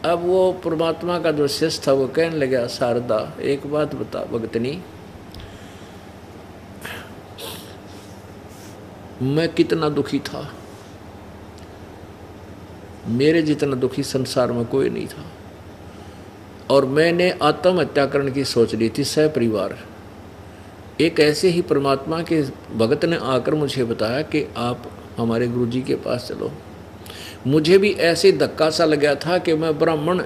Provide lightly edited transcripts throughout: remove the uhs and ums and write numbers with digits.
अब वो परमात्मा का जो शिष्य था वो कहने लगा, शारदा एक बात बता भगतनी, मैं कितना दुखी था, मेरे जितना दुखी संसार में कोई नहीं था, और मैंने आत्महत्या करने की सोच ली थी सहपरिवार। एक ऐसे ही परमात्मा के भगत ने आकर मुझे बताया कि आप हमारे गुरुजी के पास चलो। मुझे भी ऐसे धक्का सा लगा था कि मैं ब्राह्मण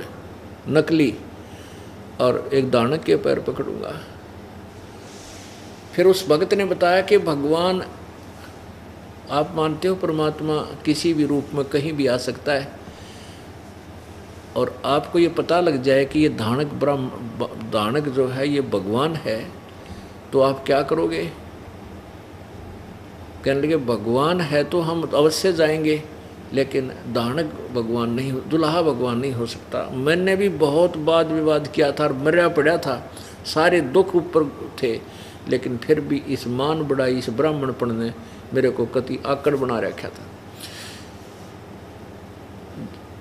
नकली और एक दानक के पैर पकड़ूंगा। फिर उस भगत ने बताया कि भगवान, आप मानते हो परमात्मा किसी भी रूप में कहीं भी आ सकता है, और आपको ये पता लग जाए कि ये दानक जो है ये भगवान है, तो आप क्या करोगे? कहने लगे भगवान है तो हम अवश्य जाएंगे, लेकिन दानक भगवान नहीं, दुल्हा भगवान नहीं हो सकता। मैंने भी बहुत वाद विवाद किया था और मरा पड़ा था, सारे दुख ऊपर थे, लेकिन फिर भी इस मान बढ़ाई, इस ब्राह्मणपण ने मेरे को कति आकड़ बना रखा था।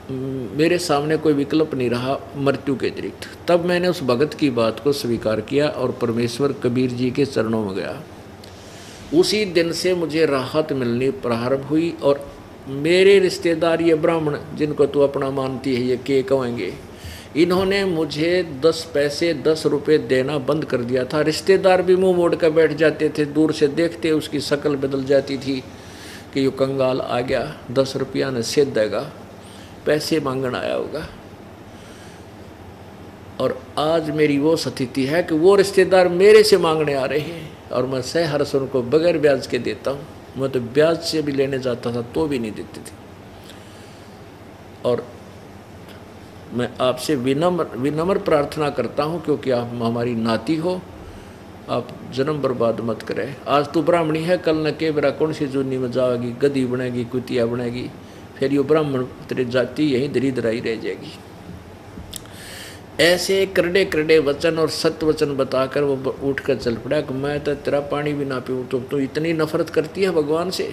मेरे सामने कोई विकल्प नहीं रहा मृत्यु के अतिरिक्त। तब मैंने उस भगत की बात को स्वीकार किया और परमेश्वर कबीर जी के चरणों में गया। उसी दिन से मुझे राहत मिलनी प्रारंभ हुई, और मेरे रिश्तेदार ये ब्राह्मण जिनको तू अपना मानती है, ये के कहेंगे, इन्होंने मुझे 10 पैसे 10 रुपये देना बंद कर दिया था। रिश्तेदार भी मुंह मोड़ कर बैठ जाते थे, दूर से देखते उसकी शक्ल बदल जाती थी कि यो कंगाल आ गया, 10 रुपया ने सेध देगा, पैसे मांगन आया होगा। और आज मेरी वो स्थिति है कि वो रिश्तेदार मेरे से मांगने आ रहे हैं, और मैं सहर्ष उनको बगैर ब्याज के देता हूँ। मैं तो ब्याज से भी लेने जाता था तो भी नहीं देते थे। और मैं आपसे विनम्र प्रार्थना करता हूँ, क्योंकि आप हमारी नाती हो, आप जन्म बर्बाद मत करें। आज तू ब्राह्मणी है, कल न के बेरा कौन सी जूनी में जाएगी, गधी बनेगी, कुतिया बनेगी, फिर ये ब्राह्मण तेरी जाति यहीं दरिद्राई रह जाएगी। ऐसे करड़े करड़े वचन और सत्य वचन बताकर वो उठ कर चल पड़ा कि मैं तो तेरा पानी भी ना पीऊँ, तो इतनी नफरत करती है भगवान से।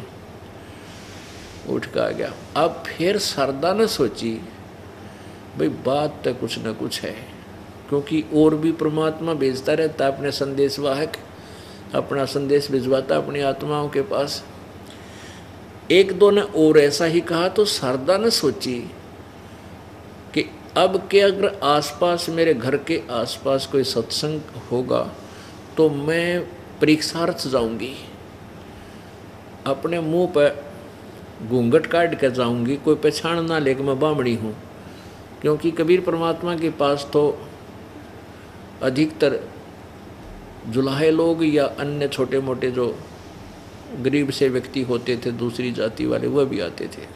उठ कर आ गया। अब फिर शारदा ने सोची, भाई बात तो कुछ न कुछ है, क्योंकि और भी परमात्मा भेजता रहता है अपने संदेशवाहक, अपना संदेश भिजवाता अपनी आत्माओं के पास। एक दो ने और ऐसा ही कहा, तो शारदा ने सोची कि अब के अगर आसपास, मेरे घर के आसपास कोई सत्संग होगा तो मैं परीक्षार्थ जाऊंगी, अपने मुंह पर घूंघट काट कर जाऊंगी, कोई पहचान ना ले कि मैं बामणी हूँ। क्योंकि कबीर परमात्मा के पास तो अधिकतर जुलाहे लोग या अन्य छोटे मोटे जो गरीब से व्यक्ति होते थे, दूसरी जाति वाले, वह भी आते थे।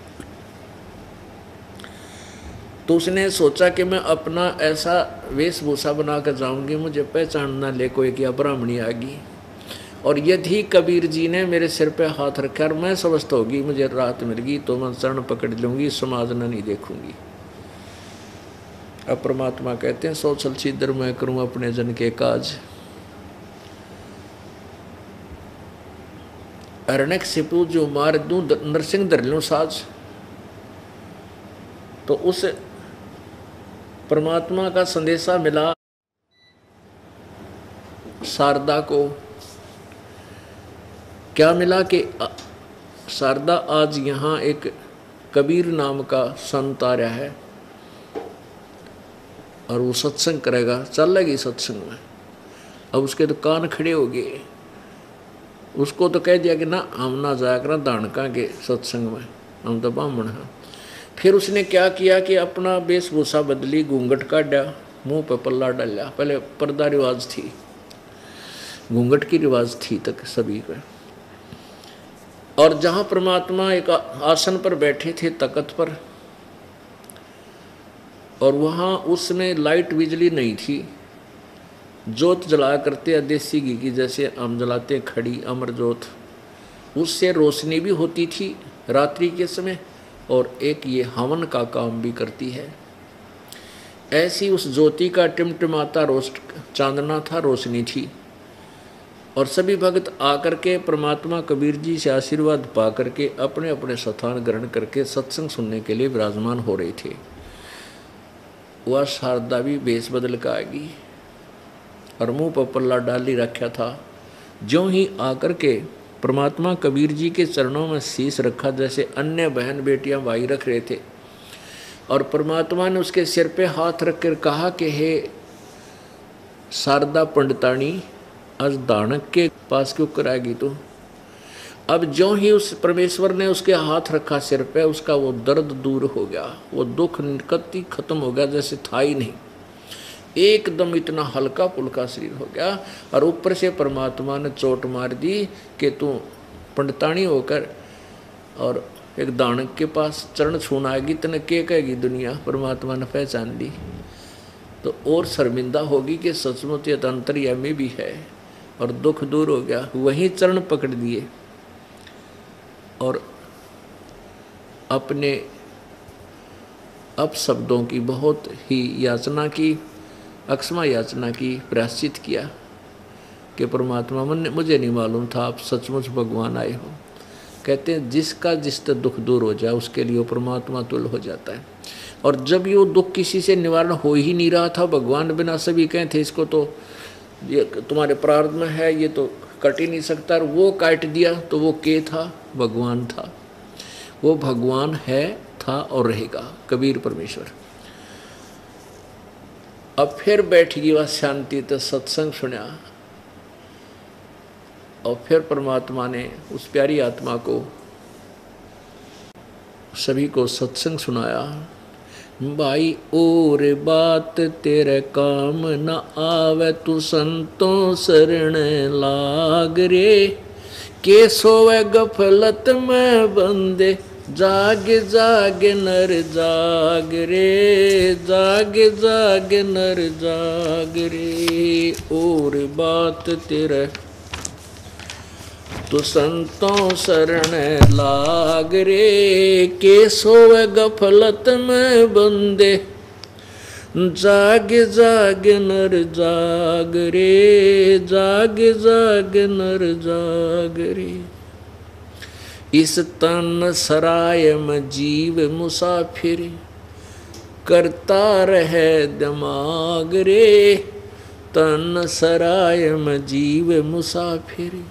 तो उसने सोचा कि मैं अपना ऐसा वेशभूषा बनाकर जाऊंगी, मुझे पहचान ना ले कोई कि ब्राह्मणी आ गई। और यदि कबीर जी ने मेरे सिर पे हाथ रखा और मैं स्वस्थ होगी, मुझे राहत मिल गई, तो मैं चरण पकड़ लूंगी, समाज न नहीं देखूंगी। अब परमात्मा कहते हैं, सो छल छिद्र मैं करूं अपने जन के काज, अरण्यक सिपू जो मार दूं नरसिंह धर लूं साज। तो उस परमात्मा का संदेशा मिला शारदा को। क्या मिला कि शारदा आज यहाँ एक कबीर नाम का संत आ रहा है और वो सत्संग करेगा, चल लगी सत्संग में। अब उसके तो कान खड़े हो गए। उसको तो कह दिया कि ना हम ना जाया करना दानका के सत्संग में, हम तो ब्राह्मण हैं। फिर उसने क्या किया कि अपना वेशभूषा बदली, घूंघट काटा, मुंह पर पल्ला डाला। पहले पर्दा रिवाज थी, घूंघट की रिवाज थी तक सभी पे। और जहाँ परमात्मा एक आसन पर बैठे थे तख्त पर, और वहाँ उसमें लाइट बिजली नहीं थी, जोत जलाया करते देसी घी की जैसे हम जलाते खड़ी अमर जोत, उससे रोशनी भी होती थी रात्रि के समय, और एक ये हवन का काम भी करती है। ऐसी उस ज्योति का टिमटिमाता चांदना था, रोशनी थी। और सभी भक्त आकर के परमात्मा कबीर जी से आशीर्वाद पा करके अपने अपने स्थान ग्रहण करके सत्संग सुनने के लिए विराजमान हो रहे थे। वह शारदा भी भेष बदल का आ गई और मुंह पर पल्ला डाली रखा था। ज्यों ही आकर के परमात्मा कबीर जी के चरणों में शीश रखा, जैसे अन्य बहन बेटियां भाई रख रहे थे, और परमात्मा ने उसके सिर पे हाथ रख कर कहा कि हे शारदा पंडितानी, आज दानक के पास क्यों कराएगी तू। अब ज्यों ही उस परमेश्वर ने उसके हाथ रखा सिर पे, उसका वो दर्द दूर हो गया, वो दुख निकत्ती खत्म हो गया, जैसे था ही नहीं। एकदम इतना हल्का पुल्का शरीर हो गया। और ऊपर से परमात्मा ने चोट मार दी कि तू पंडितानी होकर और एक दानक के पास चरण छूना आएगी, तने क्या कहेगी दुनिया। परमात्मा ने पहचान ली तो और शर्मिंदा होगी कि सचमुच ये अंतर्यामी भी है, और दुख दूर हो गया। वहीं चरण पकड़ दिए और अपने अपशब्दों की बहुत ही याचना की, अक्षमा याचना की, प्रायश्चित किया कि परमात्मा मुझे नहीं मालूम था आप सचमुच भगवान आए हो। कहते हैं जिसका जिससे दुख दूर हो जाए उसके लिए वो परमात्मा तुल्य हो जाता है। और जब ये दुख किसी से निवारण हो ही नहीं रहा था, भगवान बिना सभी कहे थे इसको तो ये तुम्हारे प्रारब्ध में है, ये तो कट ही नहीं सकता, और वो काट दिया तो वो के था, भगवान था। वो भगवान है, था और रहेगा, कबीर परमेश्वर। अब फिर बैठ गई वह शांति, तो सत्संग सुना, और फिर परमात्मा ने उस प्यारी आत्मा को सभी को सत्संग सुनाया। भाई और बात तेरे काम न आवे, तू संतों शरण लाग रे। के सोवे गफलत में बंदे, जाग जाग नर जाग रे, जाग जाग नर जाग रे। और बात तेरे तो संतों शरण लाग रे। के सोवे गफलत में बंदे, जाग जाग नर जाग रे, जाग जाग नर जाग रे। इस तन सराय में जीव मुसाफिर, करता रहे दिमाग रे। तन सराय में जीव मुसाफिर,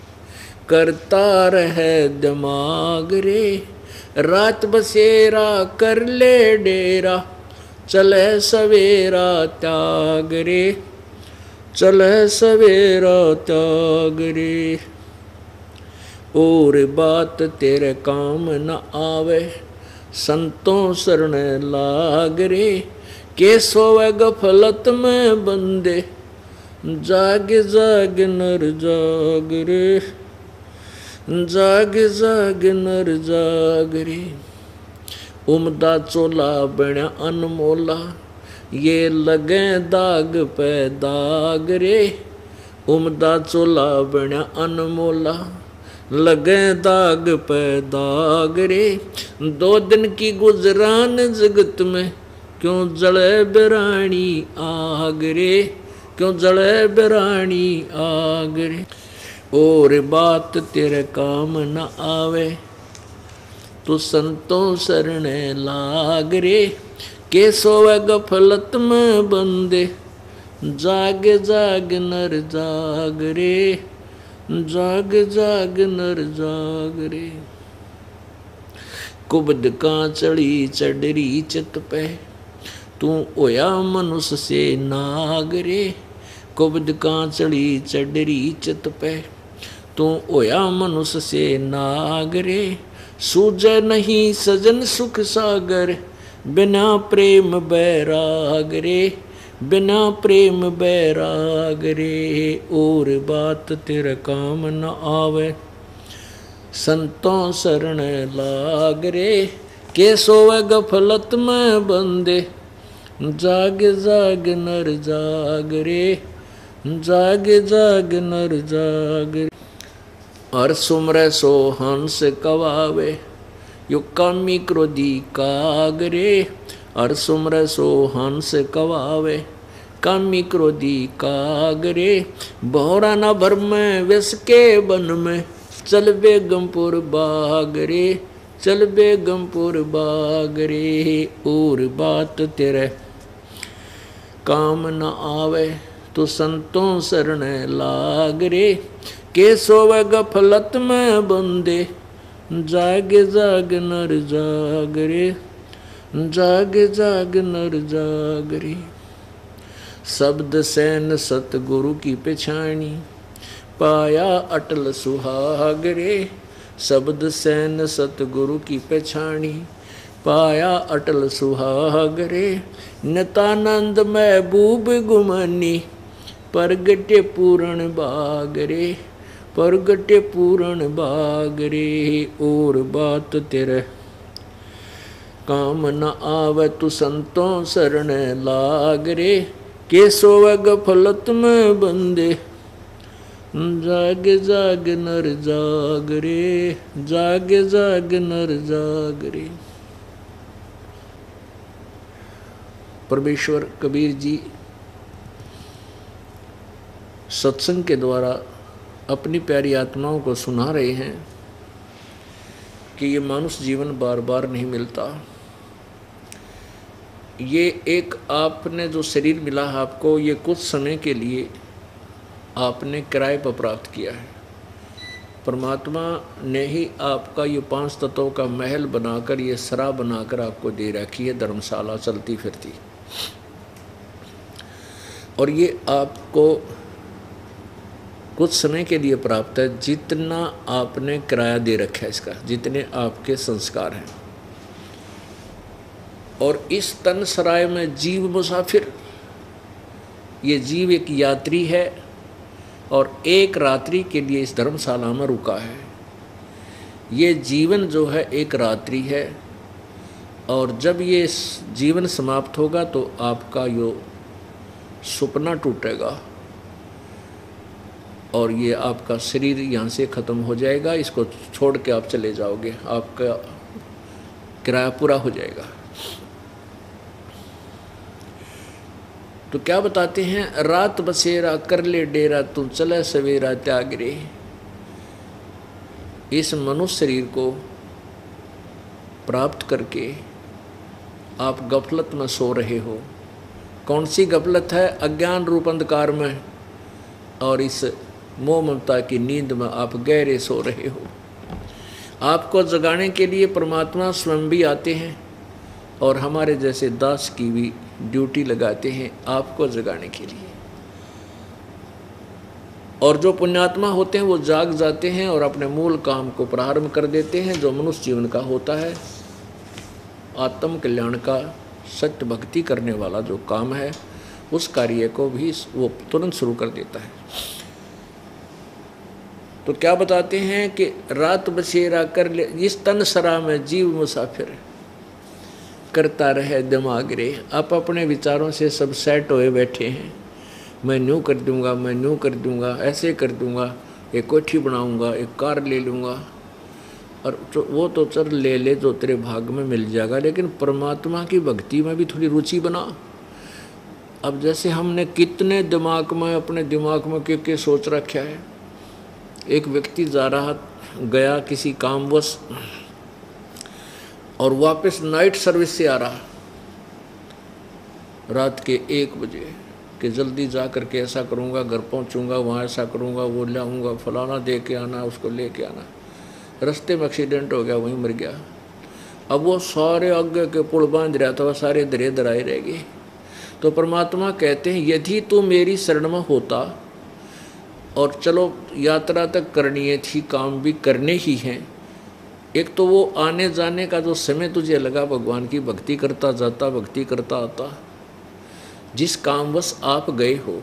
करता रहे दिमाग रे। रात बसेरा कर ले डेरा, चले सवेरा त्याग रे, चले सवेरा त्याग रे। और बात तेरे काम न आवे, संतों शरण लाग रे। के सोवे गफलत में बंदे, जाग जाग नर जाग रे, जाग जाग नर जाग रे। उमदा चोला बण्या अनमोला, ये लगे दाग पे दाग रे। उमदा चोला बण्या अनमोला, लगे दाग पे दाग रे। 2 दिन की गुजरान जगत में, क्यों जले बिरानी आग रे, क्यों जले बिरानी आग रे। और बात तेरे काम न आवे, तो संतों शरण लाग रे। के सोवे गफलत में बंदे, जाग जाग नर जाग रे, जाग जाग नर जाग रे। कुबद का चढ़ी चढ़री चित पे, तू होया मनुष्य से नाग रे। कुबद का चढ़ी चढ़री चित पे, तू होया मनुष्य से नाग रे। सूझे नहीं सजन सुख सागर, बिना प्रेम बैराग रे, बिना प्रेम बैराग रे। और बात तेरे काम न आवे, संतों शरण लाग रे। के सोवे गफलत में बंदे, जाग जाग नर जाग रे, जाग जाग नर जाग रे। और सुमरे सो हंस कवावे, यो कामी क्रोधी काग रे। और सुमरे सो हंस कवावे, कामी क्रोधी काग रे। बहुरा न भर में विष के बन में, चल बेगमपुर बाग रे, चल बेगमपुर बाग रे। और बात तेरे काम न आवे तो संतों शरण लाग रे, के सोवे गफलत में बंदे, जाग जाग नर जाग रे, जाग जाग नर जाग रे। शब्द सैन सतगुरु की पेछानी, पाया अटल सुहाग रे। शब्द सैन सतगुरु की पेछानी, पाया अटल सुहाग रे। नितानंद महबूब गुमानी, परगटे पूर्ण बाग रे, परगटे पूर्ण बाग रे। और बात तेरे काम न आवे तू संतों शरण लाग रे, के सोवे गफलत में बंदे, जाग जाग नर जाग रे, जाग जाग नर जाग रे। परमेश्वर कबीर जी सत्संग के द्वारा अपनी प्यारी आत्माओं को सुना रहे हैं कि ये मानुष जीवन बार बार नहीं मिलता। ये एक आपने जो शरीर मिला है आपको, ये कुछ समय के लिए आपने किराए पर प्राप्त किया है। परमात्मा ने ही आपका ये 5 तत्वों का महल बनाकर, ये सरा बनाकर आपको दे रखी है, धर्मशाला चलती फिरती। और ये आपको कुछ समय के लिए प्राप्त है, जितना आपने किराया दे रखा है इसका, जितने आपके संस्कार हैं। और इस तन सराय में जीव मुसाफिर, ये जीव एक यात्री है और एक रात्रि के लिए इस धर्मशाला में रुका है। ये जीवन जो है एक रात्रि है, और जब ये जीवन समाप्त होगा तो आपका यो सपना टूटेगा और ये आपका शरीर यहाँ से ख़त्म हो जाएगा। इसको छोड़ के आप चले जाओगे, आपका किराया पूरा हो जाएगा। तो क्या बताते हैं, रात बसेरा कर ले डेरा, तू चले सवेरा त्याग रे। इस मनुष्य शरीर को प्राप्त करके आप गफलत में सो रहे हो। कौन सी गफलत है? अज्ञान रूप अंधकार में और इस मोह ममता की नींद में आप गहरे सो रहे हो। आपको जगाने के लिए परमात्मा स्वयं भी आते हैं और हमारे जैसे दास की भी ड्यूटी लगाते हैं आपको जगाने के लिए। और जो पुण्यात्मा होते हैं वो जाग जाते हैं और अपने मूल काम को प्रारंभ कर देते हैं, जो मनुष्य जीवन का होता है, आत्म कल्याण का, सत्य भक्ति करने वाला जो काम है, उस कार्य को भी वो तुरंत शुरू कर देता है। तो क्या बताते हैं कि रात बसेरा कर ले, इस तन सरा में जीव मुसाफिर, करता रहे दिमाग रे। आप अपने विचारों से सब सेट होए बैठे हैं, मैं न्यू कर दूंगा, मैं न्यू कर दूंगा, ऐसे कर दूंगा, एक कोठी बनाऊंगा, एक कार ले लूँगा, और वो तो चल ले ले जो तेरे भाग में मिल जाएगा, लेकिन परमात्मा की भक्ति में भी थोड़ी रुचि बना। अब जैसे हमने कितने दिमाग में, अपने दिमाग में क्या सोच रखा है। एक व्यक्ति जा रहा गया किसी कामवश और वापस नाइट सर्विस से आ रहा रात के 1 बजे कि जल्दी जा कर के ऐसा करूँगा, घर पहुँचूँगा, वहाँ ऐसा करूँगा, वो लाऊँगा, फलाना दे के आना, उसको ले के आना। रास्ते में एक्सीडेंट हो गया, वहीं मर गया। अब वो सारे आगे के पुल बांध रहा था, वह सारे दरे दराए रह गए। तो परमात्मा कहते हैं, यदि तू मेरी शरण में होता, और चलो यात्रा तक करनी है थी, काम भी करने ही हैं, एक तो वो आने जाने का जो समय तुझे लगा, भगवान की भक्ति करता जाता, भक्ति करता आता, जिस कामवश आप गए हो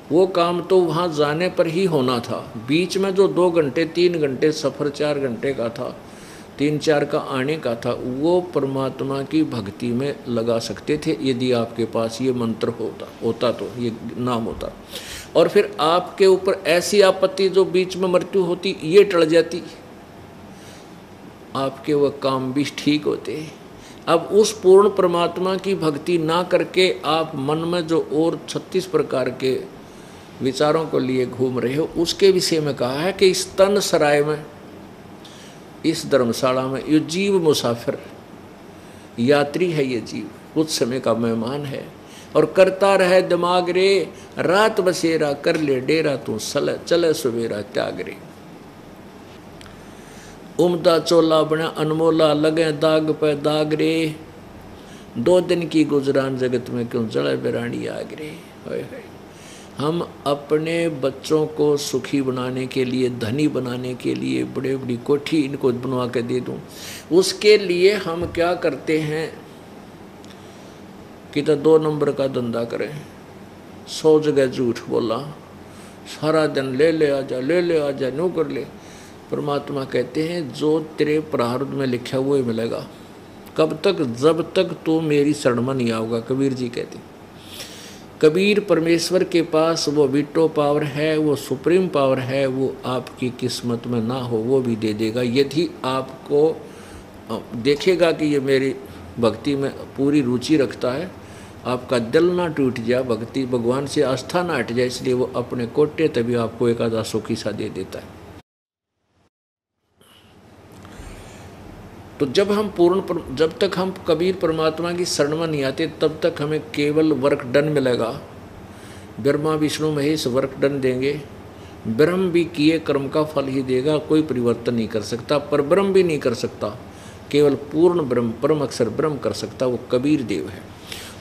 वो काम तो वहाँ जाने पर ही होना था। बीच में जो 2 घंटे 3 घंटे सफ़र, 4 घंटे का था, 3-4 का आने का था, वो परमात्मा की भक्ति में लगा सकते थे यदि आपके पास ये मंत्र होता तो, ये नाम होता। और फिर आपके ऊपर ऐसी आपत्ति जो बीच में मृत्यु होती, ये टल जाती, आपके वह काम भी ठीक होते। अब उस पूर्ण परमात्मा की भक्ति ना करके आप मन में जो और 36 प्रकार के विचारों को लिए घूम रहे हो, उसके विषय में कहा है कि इस तन सराय में, इस धर्मशाला में, ये जीव मुसाफिर यात्री है। ये जीव कुछ समय का मेहमान है। और करता रहे दिमाग रे, रात बसेरा कर ले डेरा, तू चले सवेरा त्याग रे। उमदा चोला बना अनमोला, लगे दाग पे दाग रे, 2 दिन की गुजरान जगत में क्यों जड़े बिरानी आग रे। हम अपने बच्चों को सुखी बनाने के लिए, धनी बनाने के लिए बड़े बड़ी कोठी इनको बनवा के दे दूं, उसके लिए हम क्या करते हैं कि तो 2 नंबर का धंधा करें, 100 जगह झूठ बोला, सारा दिन ले ले आजा, ले ले आजा, नो कर ले। परमात्मा कहते हैं जो तेरे प्रारब्ध में लिखा हुआ ही मिलेगा। कब तक? जब तक तू मेरी शरण में नहीं आओगा। कबीर जी कहते, कबीर परमेश्वर के पास वो वीटो पावर है, वो सुप्रीम पावर है, वो आपकी किस्मत में ना हो वो भी दे देगा, यदि आपको देखेगा कि ये मेरी भक्ति में पूरी रुचि रखता है, आपका दिल ना टूट जाए, भक्ति भगवान से आस्था ना हट जाए, इसलिए वो अपने कोटे तभी आपको एक आधा सुखी सा दे देता है। तो जब तक हम कबीर परमात्मा की शरण में नहीं आते तब तक हमें केवल वर्क डन मिलेगा। ब्रह्मा विष्णु महेश वर्क डन देंगे, ब्रह्म भी किए कर्म का फल ही देगा, कोई परिवर्तन नहीं कर सकता, पर ब्रह्म भी नहीं कर सकता, केवल पूर्ण ब्रह्म परम अक्षर ब्रह्म कर सकता, वो कबीर देव है।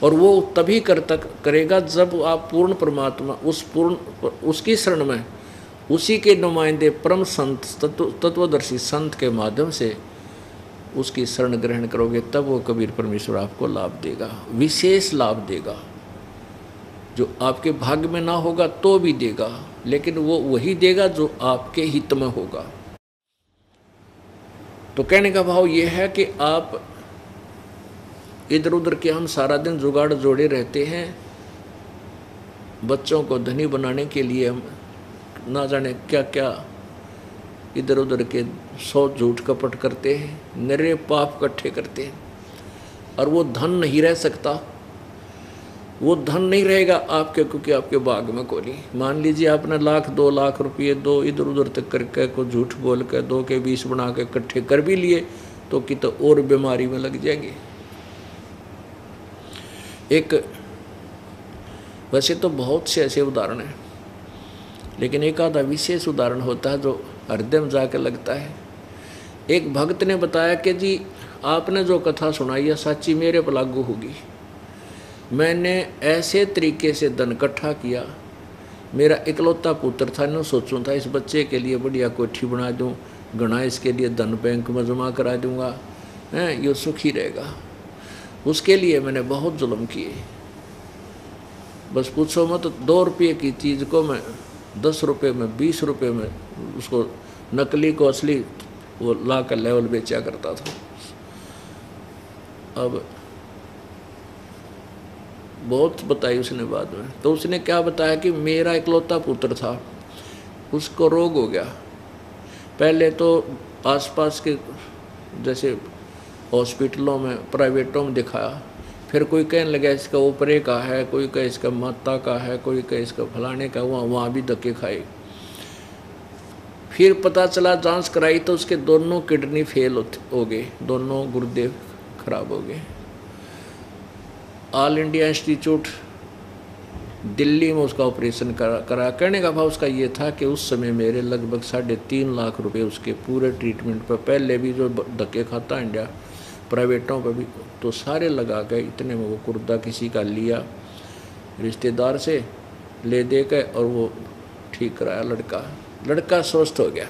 और वो तभी करेगा जब आप पूर्ण परमात्मा उसकी शरण में, उसी के नुमाइंदे परम संत तत्वदर्शी संत के माध्यम से उसकी शरण ग्रहण करोगे, तब वो कबीर परमेश्वर आपको लाभ देगा, विशेष लाभ देगा, जो आपके भाग्य में ना होगा तो भी देगा, लेकिन वो वही देगा जो आपके हित में होगा। तो कहने का भाव ये है कि आप इधर उधर के हम सारा दिन जुगाड़ जोड़े रहते हैं, बच्चों को धनी बनाने के लिए हम ना जाने क्या क्या इधर उधर के 100 झूठ कपट करते हैं, नरे पाप इकट्ठे करते हैं, और वो धन नहीं रह सकता, वो धन नहीं रहेगा आपके, क्योंकि आपके भाग में कोई नहीं। मान लीजिए आपने 1,00,000 2 लाख रुपये दो इधर उधर तक करके को झूठ बोल के 2 के 20 बना के इकट्ठे कर भी लिए, तो कि तो और बीमारी में लग जाएंगे। वैसे तो बहुत से ऐसे उदाहरण हैं, लेकिन एक आधा विशेष उदाहरण होता है जो हृदय में जाकर लगता है। एक भक्त ने बताया कि जी आपने जो कथा सुनाई है सच्ची मेरे पर लागू होगी। मैंने ऐसे तरीके से धन इकट्ठा किया, मेरा इकलौता पुत्र था, न सोचूं था इस बच्चे के लिए बढ़िया कोठी बना दूं, घना इसके लिए धन बैंक में जमा करा दूंगा, हैं ये सुखी रहेगा। उसके लिए मैंने बहुत जुल्म किए, बस पूछो मत। 2 रुपये की चीज़ को मैं 10 रुपये में 20 रुपये में उसको नकली को असली वो ला कर लेवल बेचा करता था। अब बहुत बताई उसने बाद में, तो उसने क्या बताया कि मेरा इकलौता पुत्र था, उसको रोग हो गया। पहले तो आसपास के जैसे हॉस्पिटलों में प्राइवेटों में दिखाया, फिर कोई कहने लगा इसका ऊपरे का है, कोई कहे इसका माता का है, कोई कहे इसका फलाने का, वहाँ भी धक्के खाए। फिर पता चला जांच कराई तो उसके दोनों किडनी फेल हो गए, दोनों गुर्दे खराब हो गए। ऑल इंडिया इंस्टीट्यूट दिल्ली में उसका ऑपरेशन करा। कहने का भाव उसका ये था कि उस समय मेरे लगभग 3.5 लाख रुपए उसके पूरे ट्रीटमेंट पर, पहले भी जो धक्के खाता इंडिया प्राइवेटों पर भी, तो सारे लगा के इतने में वो गुर्दा किसी का लिया रिश्तेदार से ले दे के, और वो ठीक कराया। लड़का स्वस्थ हो गया।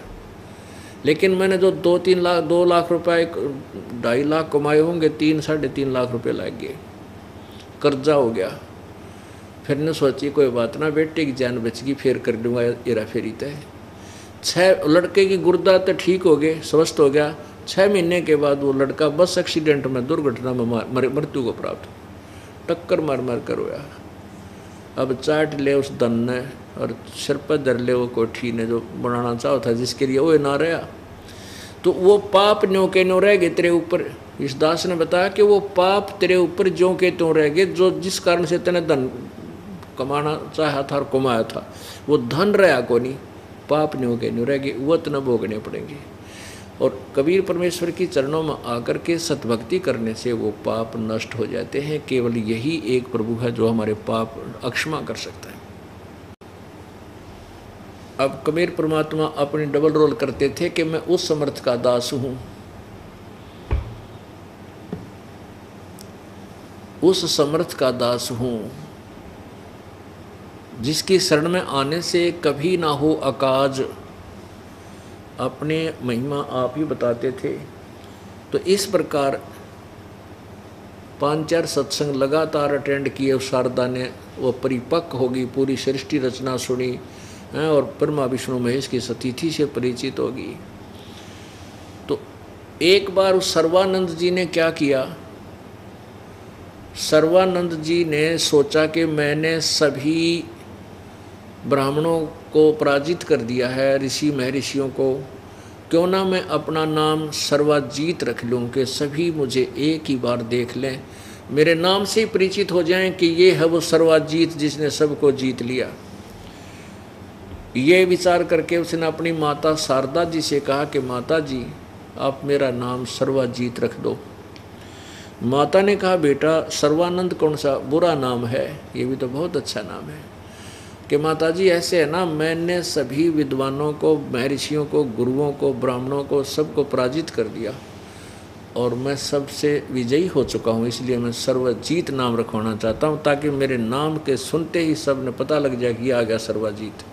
लेकिन मैंने जो 2 लाख रुपए 2.5 लाख कमाए होंगे, 3-3.5 लाख रुपए लग गए, कर्जा हो गया। फिर ने सोची कोई बात ना, बेटे की जान बच गई, फिर कर दूंगा हेरा फेरी तय। 6 लड़के की गुर्दा तो ठीक हो गए, स्वस्थ हो गया। 6 महीने के बाद वो लड़का बस एक्सीडेंट में, दुर्घटना में मृत्यु को प्राप्त, टक्कर मार कर रोया। अब चाट ले उस धन ने और सिर पर धर ले वो कोठी ने जो बनाना चाहा था, जिसके लिए वो ना रहा, तो वो पाप न्यों के न्यों रह गए तेरे ऊपर। इस दास ने बताया कि वो पाप तेरे ऊपर ज्यों के त्यों रह गए, जो जिस कारण से तेने धन कमाना चाहा था और कमाया था, वो धन रहा को नहीं, पाप न्यों के न्यों रह गए, वो तना भोगने पड़ेंगे। और कबीर परमेश्वर की चरणों में आकर के सतभक्ति करने से वो पाप नष्ट हो जाते हैं। केवल यही एक प्रभु है जो हमारे पाप अक्षमा कर सकता है। अब कबीर परमात्मा अपनी डबल रोल करते थे कि मैं उस समर्थ का दास हूँ, उस समर्थ का दास हूँ जिसकी शरण में आने से कभी ना हो अकाज। अपने महिमा आप ही बताते थे। तो इस प्रकार 5-4 सत्संग लगातार अटेंड किए उस शारदा ने। वो परिपक्व होगी, पूरी सृष्टि रचना सुनी है और ब्रह्मा विष्णु महेश की सतीथि से परिचित होगी। तो एक बार उस सर्वानंद जी ने क्या किया, सर्वानंद जी ने सोचा कि मैंने सभी ब्राह्मणों को पराजित कर दिया है, ऋषि महर्षियों को, क्यों ना मैं अपना नाम सर्वाजीत रख लूँ कि सभी मुझे एक ही बार देख लें, मेरे नाम से ही परिचित हो जाएं कि ये है वो सर्वाजीत जिसने सबको जीत लिया। ये विचार करके उसने अपनी माता शारदा जी से कहा कि माता जी आप मेरा नाम सर्वाजीत रख दो। माता ने कहा बेटा सर्वानंद कौन सा बुरा नाम है, ये भी तो बहुत अच्छा नाम है। कि माता जी ऐसे है ना, मैंने सभी विद्वानों को, महर्षियों को, गुरुओं को, ब्राह्मणों को, सबको पराजित कर दिया और मैं सबसे विजयी हो चुका हूँ, इसलिए मैं सर्वजीत नाम रखवाना चाहता हूँ ताकि मेरे नाम के सुनते ही सब ने पता लग जाए कि आ गया सर्वजीत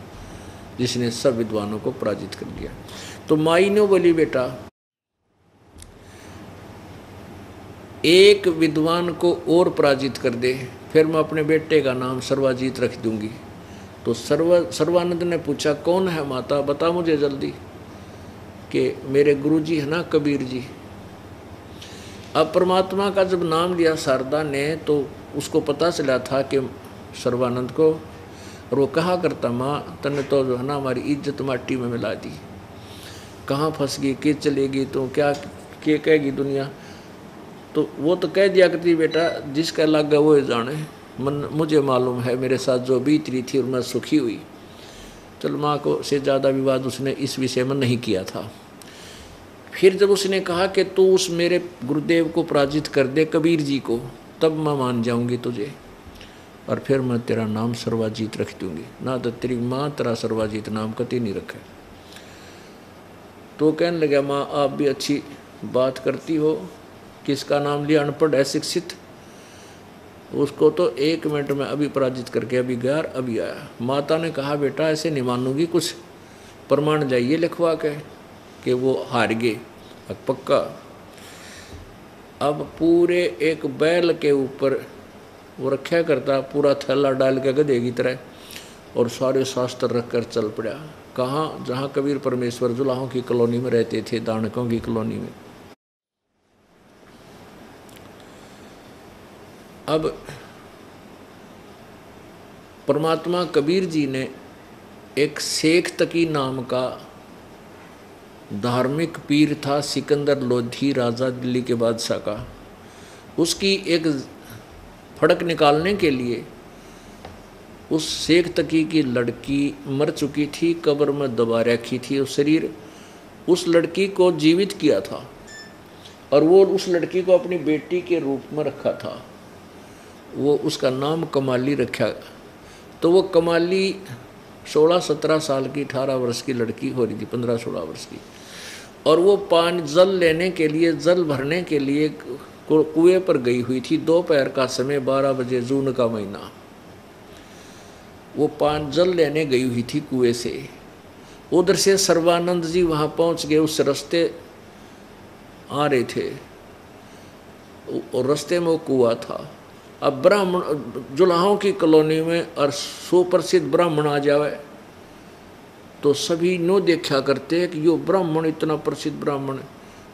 जिसने सब विद्वानों को पराजित कर दिया। तो माई ने बोली बेटा एक विद्वान को और पराजित कर दे, फिर मैं अपने बेटे का नाम सर्वजीत रख दूंगी। तो सर्वानंद ने पूछा कौन है माता, बता मुझे जल्दी। कि मेरे गुरुजी है ना कबीर जी। अब परमात्मा का जब नाम लिया शारदा ने तो उसको पता चला था कि सर्वानंद को, और वो कहा करता माँ तने तो जो है ना हमारी इज्जत माटी में मिला दी, कहाँ फंस गई, के चलेगी तो क्या के कहेगी दुनिया। तो वो तो कह दिया करती बेटा जिसका लगा वो जाने, मन मुझे मालूम है मेरे साथ जो बीत रही थी और मैं सुखी हुई। चल माँ को से ज़्यादा विवाद उसने इस विषय में नहीं किया था। फिर जब उसने कहा कि तू उस मेरे गुरुदेव को पराजित कर दे कबीर जी को, तब मैं मान जाऊंगी तुझे और फिर मैं तेरा नाम सर्वाजीत रख दूंगी। ना तो तेरी माँ तेरा सर्वाजीत नाम कभी नहीं रखे। तो कहने लगा माँ आप भी अच्छी बात करती हो, किसका नाम लिया, अनपढ़ अशिक्षित, उसको तो 1 मिनट में अभी पराजित करके अभी गया अभी आया। माता ने कहा बेटा ऐसे नहीं मानूंगी, कुछ प्रमाण जाइए लिखवा के कि वो हार गए पक्का। अब पूरे एक बैल के ऊपर वो रखा करता, पूरा थैला डाल के गधे की तरह, और सारे शास्त्र रख कर चल पड़ा। कहाँ, जहाँ कबीर परमेश्वर जुलाहों की कॉलोनी में रहते थे, दानकों की कॉलोनी में। अब परमात्मा कबीर जी ने एक शेख तकी नाम का धार्मिक पीर था, सिकंदर लोधी राजा दिल्ली के बादशाह का, उसकी एक फड़क निकालने के लिए उस शेख तकी की लड़की मर चुकी थी, कब्र में दबा रखी थी, उस शरीर उस लड़की को जीवित किया था और वो उस लड़की को अपनी बेटी के रूप में रखा था। वो उसका नाम कमाली रखा। तो वो कमाली 16-17 साल की, 18 वर्ष की लड़की हो रही थी, 15-16 वर्ष की, और वो पानी जल लेने के लिए, जल भरने के लिए कुएं पर गई हुई थी। दोपहर का समय, 12 बजे, जून का महीना। वो पानी जल लेने गई हुई थी कुएं से। उधर से सर्वानंद जी वहाँ पहुँच गए, उस रास्ते आ रहे थे और रास्ते में वो कुआं था। अब ब्राह्मण जुलाहों की कॉलोनी में और सुप्रसिद्ध ब्राह्मण आ जावे तो सभी नो देखा करते हैं कि यो ब्राह्मण इतना प्रसिद्ध ब्राह्मण,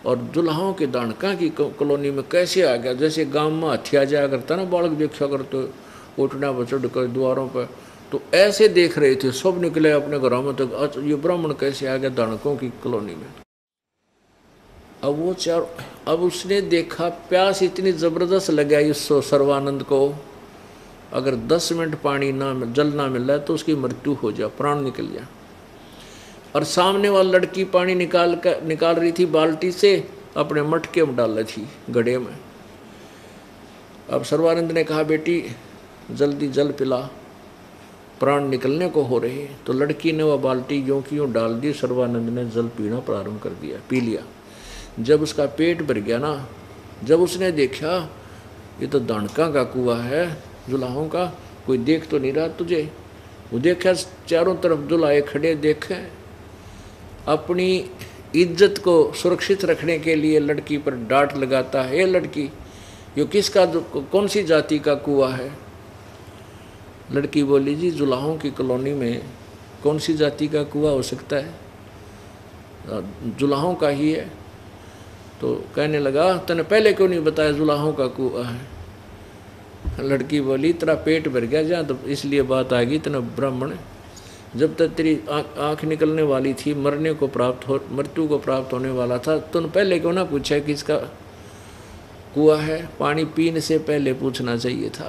और जुलाहों के दानका की कॉलोनी में कैसे आ गया। जैसे गांव में हाथी आ जाया करता ना, बालक देखा करते उठना बचड़ कर द्वारों पर, तो ऐसे देख रहे थे। सब निकले अपने घरों में, तो अच्छा ये ब्राह्मण कैसे आ गया दानकों की कॉलोनी में। अब उसने देखा प्यास इतनी ज़बरदस्त लगा इस सर्वानंद को, अगर 10 मिनट पानी ना जल ना मिला तो उसकी मृत्यु हो जाए, प्राण निकल जाए। और सामने वाली लड़की पानी निकाल रही थी बाल्टी से, अपने मटके में डाल रही थी गड्ढे में। अब सर्वानंद ने कहा, बेटी जल्दी जल पिला, प्राण निकलने को हो रहे। तो लड़की ने वह बाल्टी यूँ की यूँ डाल दी, सर्वानंद ने जल पीना प्रारंभ कर दिया, पी लिया। जब उसका पेट भर गया ना, जब उसने देखा ये तो दानका का कुआं है, जुलाहों का, कोई देख तो नहीं रहा तुझे। वो देखा चारों तरफ दुल्हाए खड़े देखे, अपनी इज्जत को सुरक्षित रखने के लिए लड़की पर डांट लगाता है, ये लड़की ये किसका, कौन सी जाति का कुआं है। लड़की बोली, जी जुलाहों की कॉलोनी में कौन सी जाति का कुआं हो सकता है, जुलाहों का ही है। तो कहने लगा, तने पहले क्यों नहीं बताया जुलाहों का कुआं है। लड़की बोली, तेरा पेट भर गया जहाँ, तो इसलिए बात आ गई। तेना ब्राह्मण, जब तक तेरी आँख निकलने वाली थी, मृत्यु को प्राप्त होने वाला था, तूने पहले क्यों ना पूछा कि इसका कुआं है। पानी पीने से पहले पूछना चाहिए था।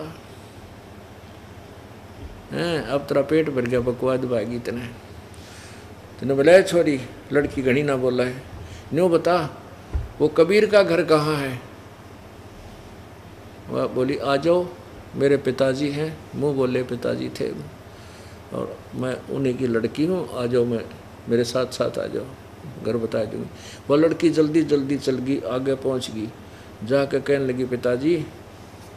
अब तेरा पेट भर गया, बकवाद भागी तने बोला, छोरी लड़की घड़ी ना बोला है, न्यों बता वो कबीर का घर कहाँ है। वह बोली, आ जाओ, मेरे पिताजी हैं। मुँह बोले पिताजी थे और मैं उन्हीं की लड़की हूँ, आ जाओ, मेरे साथ साथ आ जाओ, घर बता दूँगी। वह लड़की जल्दी जल्दी चल गई, आगे पहुँच गई, जाकर कहने लगी, पिताजी,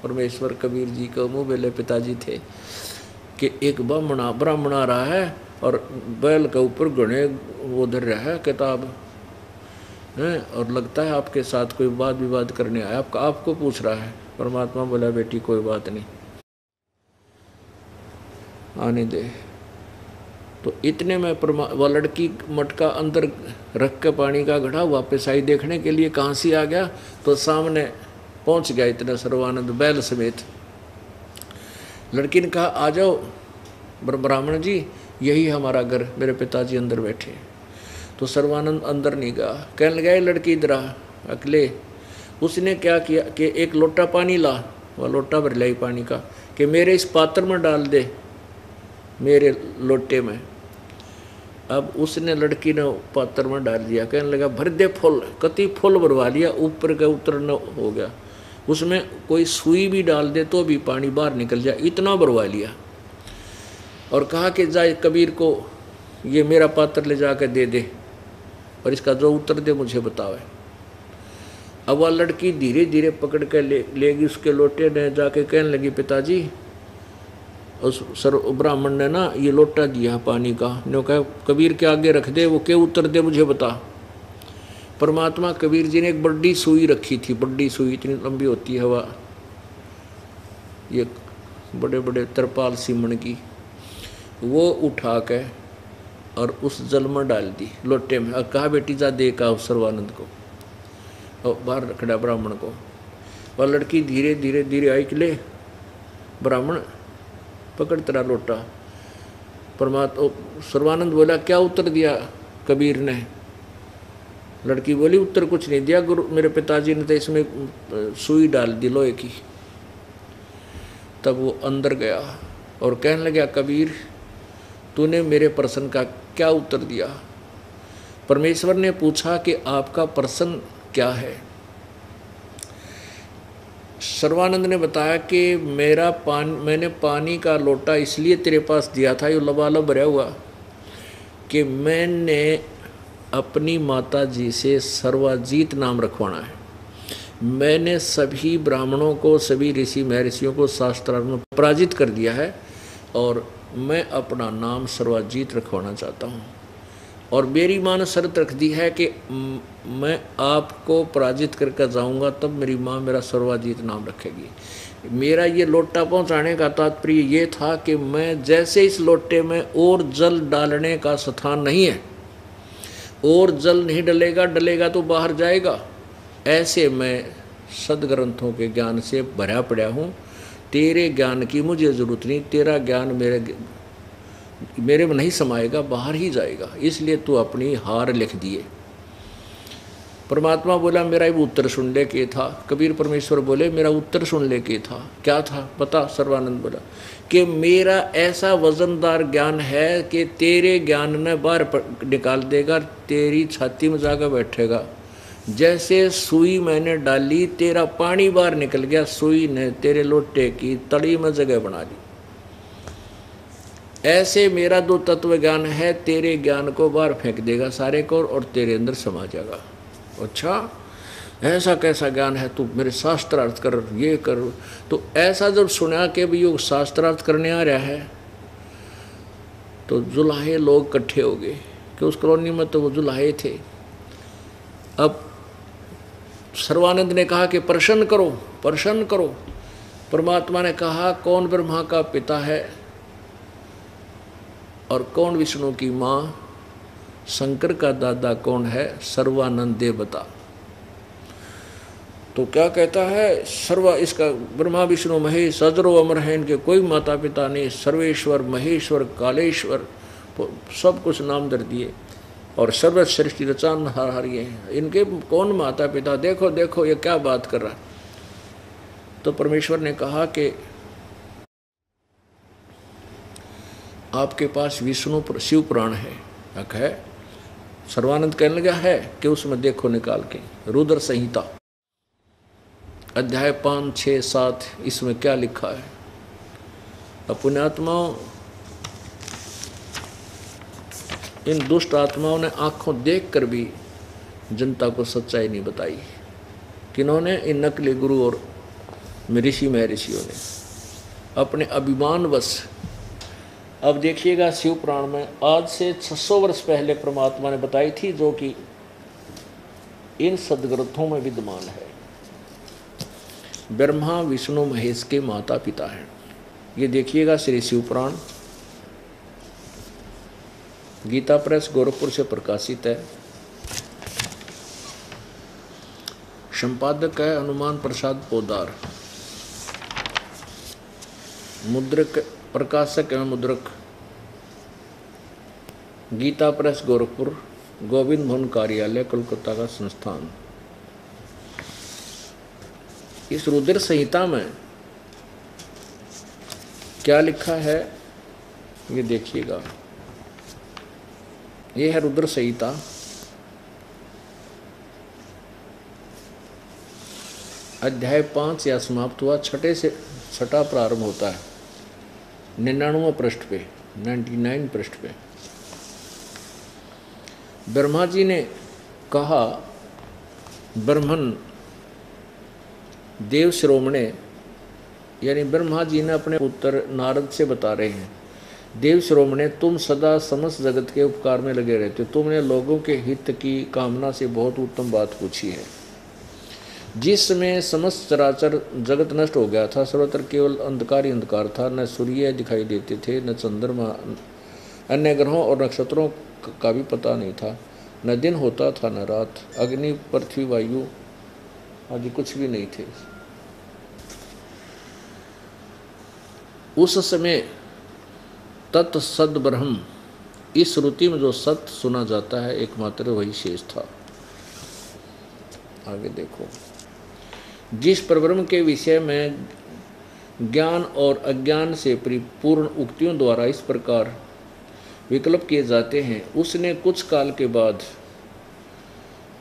परमेश्वर कबीर जी को मुँह बोले पिताजी थे कि एक ब्राह्मण आ रहा है और बैल के ऊपर घने वो धर रहा है किताब है, और लगता है आपके साथ कोई वाद विवाद करने आया, आपको पूछ रहा है। परमात्मा बोला, बेटी कोई बात नहीं, आने दे। तो इतने में वह लड़की मटका अंदर रख के पानी का घड़ा वापस आई देखने के लिए, कहाँ से आ गया, तो सामने पहुँच गया इतना सर्वानंद बैल समेत। लड़की ने कहा, आ जाओ ब्राह्मण जी, यही हमारा घर, मेरे पिताजी अंदर बैठे। तो सर्वानंद अंदर नहीं गया, कहने लगा, लड़की इधर आ अकेले। उसने क्या किया कि एक लोटा पानी ला, वह लोटा भर लाई पानी का, कि मेरे इस पात्र में डाल दे, मेरे लोटे में। अब उसने लड़की ने पात्र में डाल दिया, कहने लगा, भर दे फुल। कति फुल भरवा लिया, ऊपर का उतरना हो गया, उसमें कोई सुई भी डाल दे तो भी पानी बाहर निकल जाए, इतना भरवा लिया। और कहा कि जाए कबीर को ये मेरा पात्र ले जाकर दे दे, और इसका जो उत्तर दे मुझे बतावे। अब वह लड़की धीरे धीरे पकड़ कर लेगी उसके लोटे ने, जाके कहने लगी, पिताजी, उस ब्राह्मण ने ना ये लोटा दिया पानी का, ने कहा कबीर के आगे रख दे, वो क्या उत्तर दे मुझे बता। परमात्मा कबीर जी ने एक बड़ी सुई रखी थी, बड़ी सुई इतनी लंबी होती है हवा, ये बड़े बड़े तरपाल सीमण की, वो उठा के और उस जल में डाल दी लोटे में, और कहा, बेटी जा दे का सर्वानंद को, और बाहर रखड़ा ब्राह्मण को। वह लड़की धीरे धीरे धीरे आई कि ले ब्राह्मण पकड़ तेरा लोटा। परमात्मा सर्वानंद बोला, क्या उत्तर दिया कबीर ने। लड़की बोली, उत्तर कुछ नहीं दिया गुरु, मेरे पिताजी ने तो इसमें सुई डाल दी लोहे की। तब वो अंदर गया और कहने लगा, कबीर तूने मेरे प्रश्न का क्या उत्तर दिया। परमेश्वर ने पूछा कि आपका प्रश्न क्या है। सर्वानंद ने बताया कि मैंने पानी का लोटा इसलिए तेरे पास दिया था, ये लबालब भरा हुआ, कि मैंने अपनी माता जी से सर्वाजीत नाम रखवाना है। मैंने सभी ब्राह्मणों को, सभी ऋषि महर्षियों को शास्त्रार्थ में पराजित कर दिया है, और मैं अपना नाम सर्वाजीत रखवाना चाहता हूँ। और मेरी माँ ने शर्त रख दी है कि मैं आपको पराजित करके जाऊँगा, तब मेरी माँ मेरा सर्वाजीत नाम रखेगी। मेरा ये लोटा पहुँचाने का तात्पर्य ये था कि मैं जैसे इस लोटे में और जल डालने का स्थान नहीं है, और जल नहीं डलेगा तो बाहर जाएगा, ऐसे मैं सदग्रंथों के ज्ञान से भरा पड़ा हूँ। तेरे ज्ञान की मुझे ज़रूरत नहीं, तेरा ज्ञान मेरे में नहीं समाएगा, बाहर ही जाएगा, इसलिए तू अपनी हार लिख दिए। परमात्मा बोला मेरा भी उत्तर सुन ले के था। कबीर परमेश्वर बोले मेरा उत्तर सुन ले के था। क्या था बता? सर्वानंद बोला कि मेरा ऐसा वजनदार ज्ञान है कि तेरे ज्ञान ने बाहर निकाल देगा, तेरी छाती में जाकर बैठेगा। जैसे सुई मैंने डाली, तेरा पानी बाहर निकल गया, सुई ने तेरे लोटे की तड़ी में जगह बना ली। ऐसे मेरा दो तत्व ज्ञान है, तेरे ज्ञान को बाहर फेंक देगा सारे को और तेरे अंदर समा जाएगा। अच्छा ऐसा कैसा ज्ञान है? तू मेरे शास्त्रार्थ कर, ये कर। तो ऐसा जब सुना कि भी योग शास्त्रार्थ करने आ रहा है, तो जुलाहे लोग इकट्ठे हो गए कि उस कॉलोनी में तो वो जुलाहे थे। अब सर्वानंद ने कहा कि प्रसन्न करो, प्रसन्न करो। परमात्मा ने कहा कौन ब्रह्मा का पिता है और कौन विष्णु की माँ, शंकर का दादा कौन है? सर्वानंद दे बता। तो क्या कहता है? सर्वा इसका ब्रह्मा विष्णु महेश अजरो अमर है, इनके कोई माता पिता नहीं। सर्वेश्वर महेश्वर कालेश्वर सब कुछ नाम दर दिए और सर्व सृष्टि रचान हार ये हैं, इनके कौन माता पिता? देखो देखो ये क्या बात कर रहा। तो परमेश्वर ने कहा कि आपके पास विष्णु शिव पुराण है। है सर्वानंद कहने लगा है कि उसमें देखो निकाल के रुद्र संहिता अध्याय 5, 6, 7 इसमें क्या लिखा है। अब पुण्यात्माओं, इन दुष्ट आत्माओं ने आंखों देखकर भी जनता को सच्चाई नहीं बताई। किन्होंने? इन नकली गुरु और ऋषि महर्षियों ने अपने अभिमानवश। अब देखिएगा शिव पुराण में आज से 600 वर्ष पहले परमात्मा ने बताई थी, जो कि इन सदग्रंथों में विद्यमान है। ब्रह्मा विष्णु महेश के माता पिता हैं। ये देखिएगा श्री शिव पुराण, गीता प्रेस गोरखपुर से प्रकाशित है। संपादक है हनुमान प्रसाद पोदार, मुद्रक प्रकाशक एवं मुद्रक गीता प्रेस गोरखपुर, गोविंद भवन कार्यालय कोलकाता का संस्थान। इस रुद्र संहिता में क्या लिखा है ये देखिएगा। ये है रुद्र संहिता। अध्याय 5 या समाप्त हुआ, छठे से छठा प्रारंभ होता है 99 पृष्ठ पे, 99 पृष्ठ पे। ब्रह्मा जी ने कहा, ब्रह्मन देव श्रोमणे, यानी ब्रह्मा जी ने अपने पुत्र नारद से बता रहे हैं, देव श्रोमणे तुम सदा समस्त जगत के उपकार में लगे रहते हो, तुमने लोगों के हित की कामना से बहुत उत्तम बात पूछी है। जिसमें समस्त चराचर जगत नष्ट हो गया था, सर्वत्र केवल अंधकार ही अंधकार था, न सूर्य दिखाई देते थे, न चंद्रमा, अन्य ग्रहों और नक्षत्रों का भी पता नहीं था, न दिन होता था न रात, अग्नि पृथ्वी वायु आदि कुछ भी नहीं थे। उस समय तत् सद ब्रह्म, इस श्रुति में जो सत्य सुना जाता है एकमात्र वही शेष था। आगे देखो, जिस परब्रह्म के विषय में ज्ञान और अज्ञान से परिपूर्ण उक्तियों द्वारा इस प्रकार विकल्प किए जाते हैं, उसने कुछ काल के बाद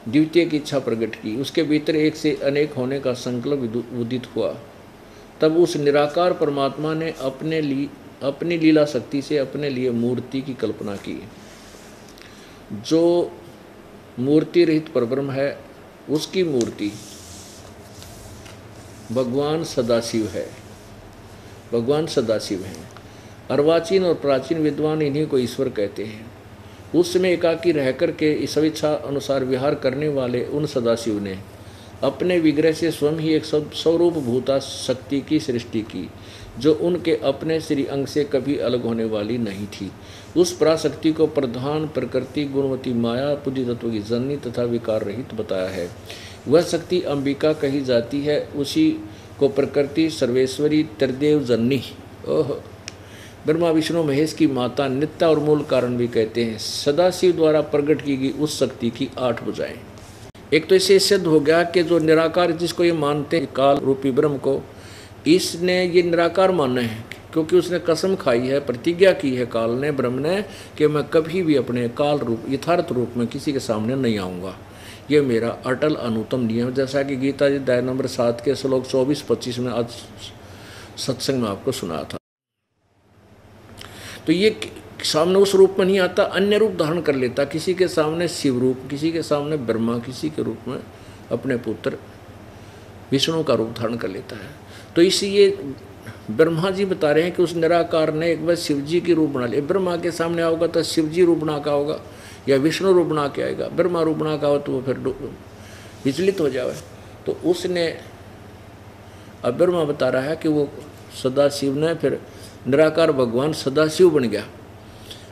द्वितीय की इच्छा प्रकट की। उसके भीतर एक से अनेक होने का संकल्प उदित हुआ। तब उस निराकार परमात्मा ने अपनी लीला शक्ति से अपने लिए मूर्ति की कल्पना की। जो मूर्ति रहित परब्रह्म है, उसकी मूर्ति भगवान सदाशिव है। भगवान सदाशिव हैं। अर्वाचीन और प्राचीन विद्वान इन्हीं को ईश्वर कहते हैं। उस समय एकाकी रहकर के स्वेच्छा अनुसार विहार करने वाले उन सदाशिव ने अपने विग्रह से स्वयं ही एक स्वरूप भूता शक्ति की सृष्टि की, जो उनके अपने श्री अंग से कभी अलग होने वाली नहीं थी। उस पराशक्ति को प्रधान प्रकृति गुणवती माया बुद्धि तत्व की जननी तथा विकार रहित बताया है। वह शक्ति अंबिका कही जाती है। उसी को प्रकृति सर्वेश्वरी त्रिदेव जननी, ओह, ब्रह्मा विष्णु महेश की माता, नित्य और मूल कारण भी कहते हैं। सदाशिव द्वारा प्रकट की गई उस शक्ति की 8 भुजाएं। एक तो इससे सिद्ध हो गया कि जो निराकार जिसको ये मानते हैं काल रूपी ब्रह्म को, इसने ये निराकार माना है, क्योंकि उसने कसम खाई है, प्रतिज्ञा की है काल ने, ब्रह्म ने, कि मैं कभी भी अपने काल रूप यथार्थ रूप में किसी के सामने नहीं आऊँगा। ये मेरा अटल अनुतम नियम, जैसा कि गीता जी अध्याय नंबर 7 के श्लोक 24-25 में आज सत्संग में आपको सुना था। तो ये सामने उस रूप में नहीं आता, अन्य रूप धारण कर लेता, किसी के सामने शिव रूप, किसी के सामने ब्रह्मा, किसी के रूप में अपने पुत्र विष्णु का रूप धारण कर लेता है। तो इसलिए ब्रह्मा जी बता रहे हैं कि उस निराकार ने एक बार शिव जी की रूप बना लिया। ब्रह्मा के सामने आओगा तो शिव जी रूप बना का होगा, या विष्णु रूप बना के आएगा। ब्रह्मा रूप बना का हो तो वो फिर विचलित हो जाए। तो उसने, अब ब्रह्मा बता रहा है कि वो सदाशिव ने, फिर निराकार भगवान सदाशिव बन गया,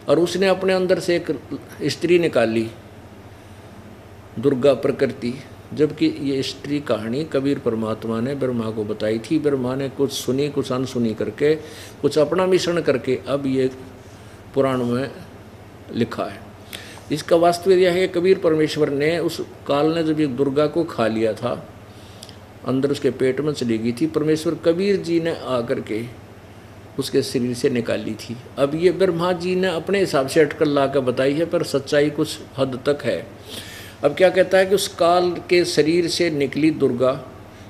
और उसने अपने अंदर से एक स्त्री निकाली, दुर्गा प्रकृति। जबकि ये स्त्री कहानी कबीर परमात्मा ने ब्रह्मा को बताई थी। ब्रह्मा ने कुछ सुनी, कुछ अनसुनी करके, कुछ अपना मिश्रण करके अब ये पुराण में लिखा है। इसका वास्तविक यह है, कबीर परमेश्वर ने उस काल ने जब ये दुर्गा को खा लिया था, अंदर उसके पेट में चली गई थी, परमेश्वर कबीर जी ने आकर के उसके शरीर से निकाली थी। अब ये ब्रह्मा जी ने अपने हिसाब से अटकल ला कर बताई है, पर सच्चाई कुछ हद तक है। अब क्या कहता है कि उस काल के शरीर से निकली दुर्गा,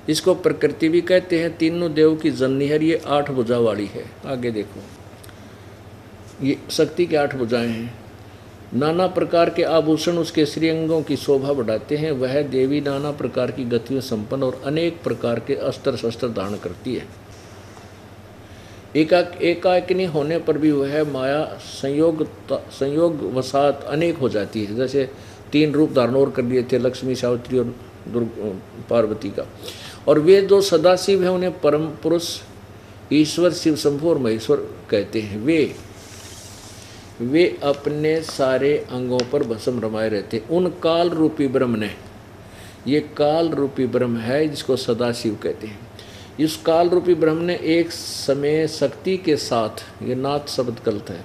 इसको प्रकृति भी कहते हैं, तीनों देव की जननी है, ये 8 भुजा वाली है। आगे देखो, ये शक्ति के 8 भुजाएं हैं। नाना प्रकार के आभूषण उसके श्रीअंगों की शोभा बढ़ाते हैं। वह देवी नाना प्रकार की गतियों संपन्न और अनेक प्रकार के अस्त्र शस्त्र धारण करती है। एकाकिनी होने पर भी वह माया संयोग वसात अनेक हो जाती है। जैसे 3 रूप धारण और कर लिए थे, लक्ष्मी, सावित्री और पार्वती का। और वे जो सदाशिव हैं उन्हें परम पुरुष ईश्वर, शिव शंभु और महेश्वर कहते हैं। वे अपने सारे अंगों पर भस्म रमाए रहते। उन काल रूपी ब्रह्म ने, ये काल रूपी ब्रह्म है जिसको सदाशिव कहते हैं, इस काल रूपी ब्रह्म ने एक समय शक्ति के साथ, ये नाथ शब्द गलत है,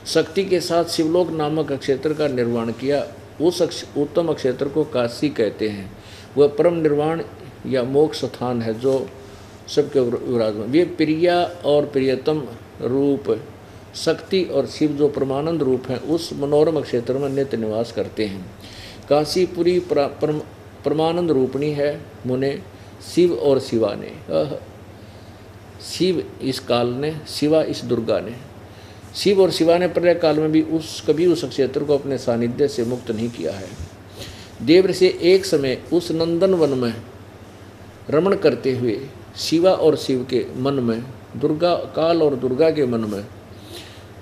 शक्ति के साथ शिवलोक नामक अक्षेत्र का निर्माण किया। उस उत्तम अक्षेत्र को काशी कहते हैं। वह परम निर्वाण या मोक्ष स्थान है जो सबके विराजमान। वे प्रिया और प्रियतम रूप शक्ति और शिव जो परमानंद रूप हैं उस मनोरम क्षेत्र में नित्य निवास करते हैं। काशीपुरी परमानंद रूपणी है मुने शिव और शिवा ने। शिव इस काल ने, शिवा इस दुर्गा ने। शिव और शिवा ने प्रलय काल में भी कभी उस क्षेत्र को अपने सानिध्य से मुक्त नहीं किया है। देव से एक समय उस नंदन वन में रमण करते हुए शिवा और शिव के मन में, दुर्गा काल और दुर्गा के मन में,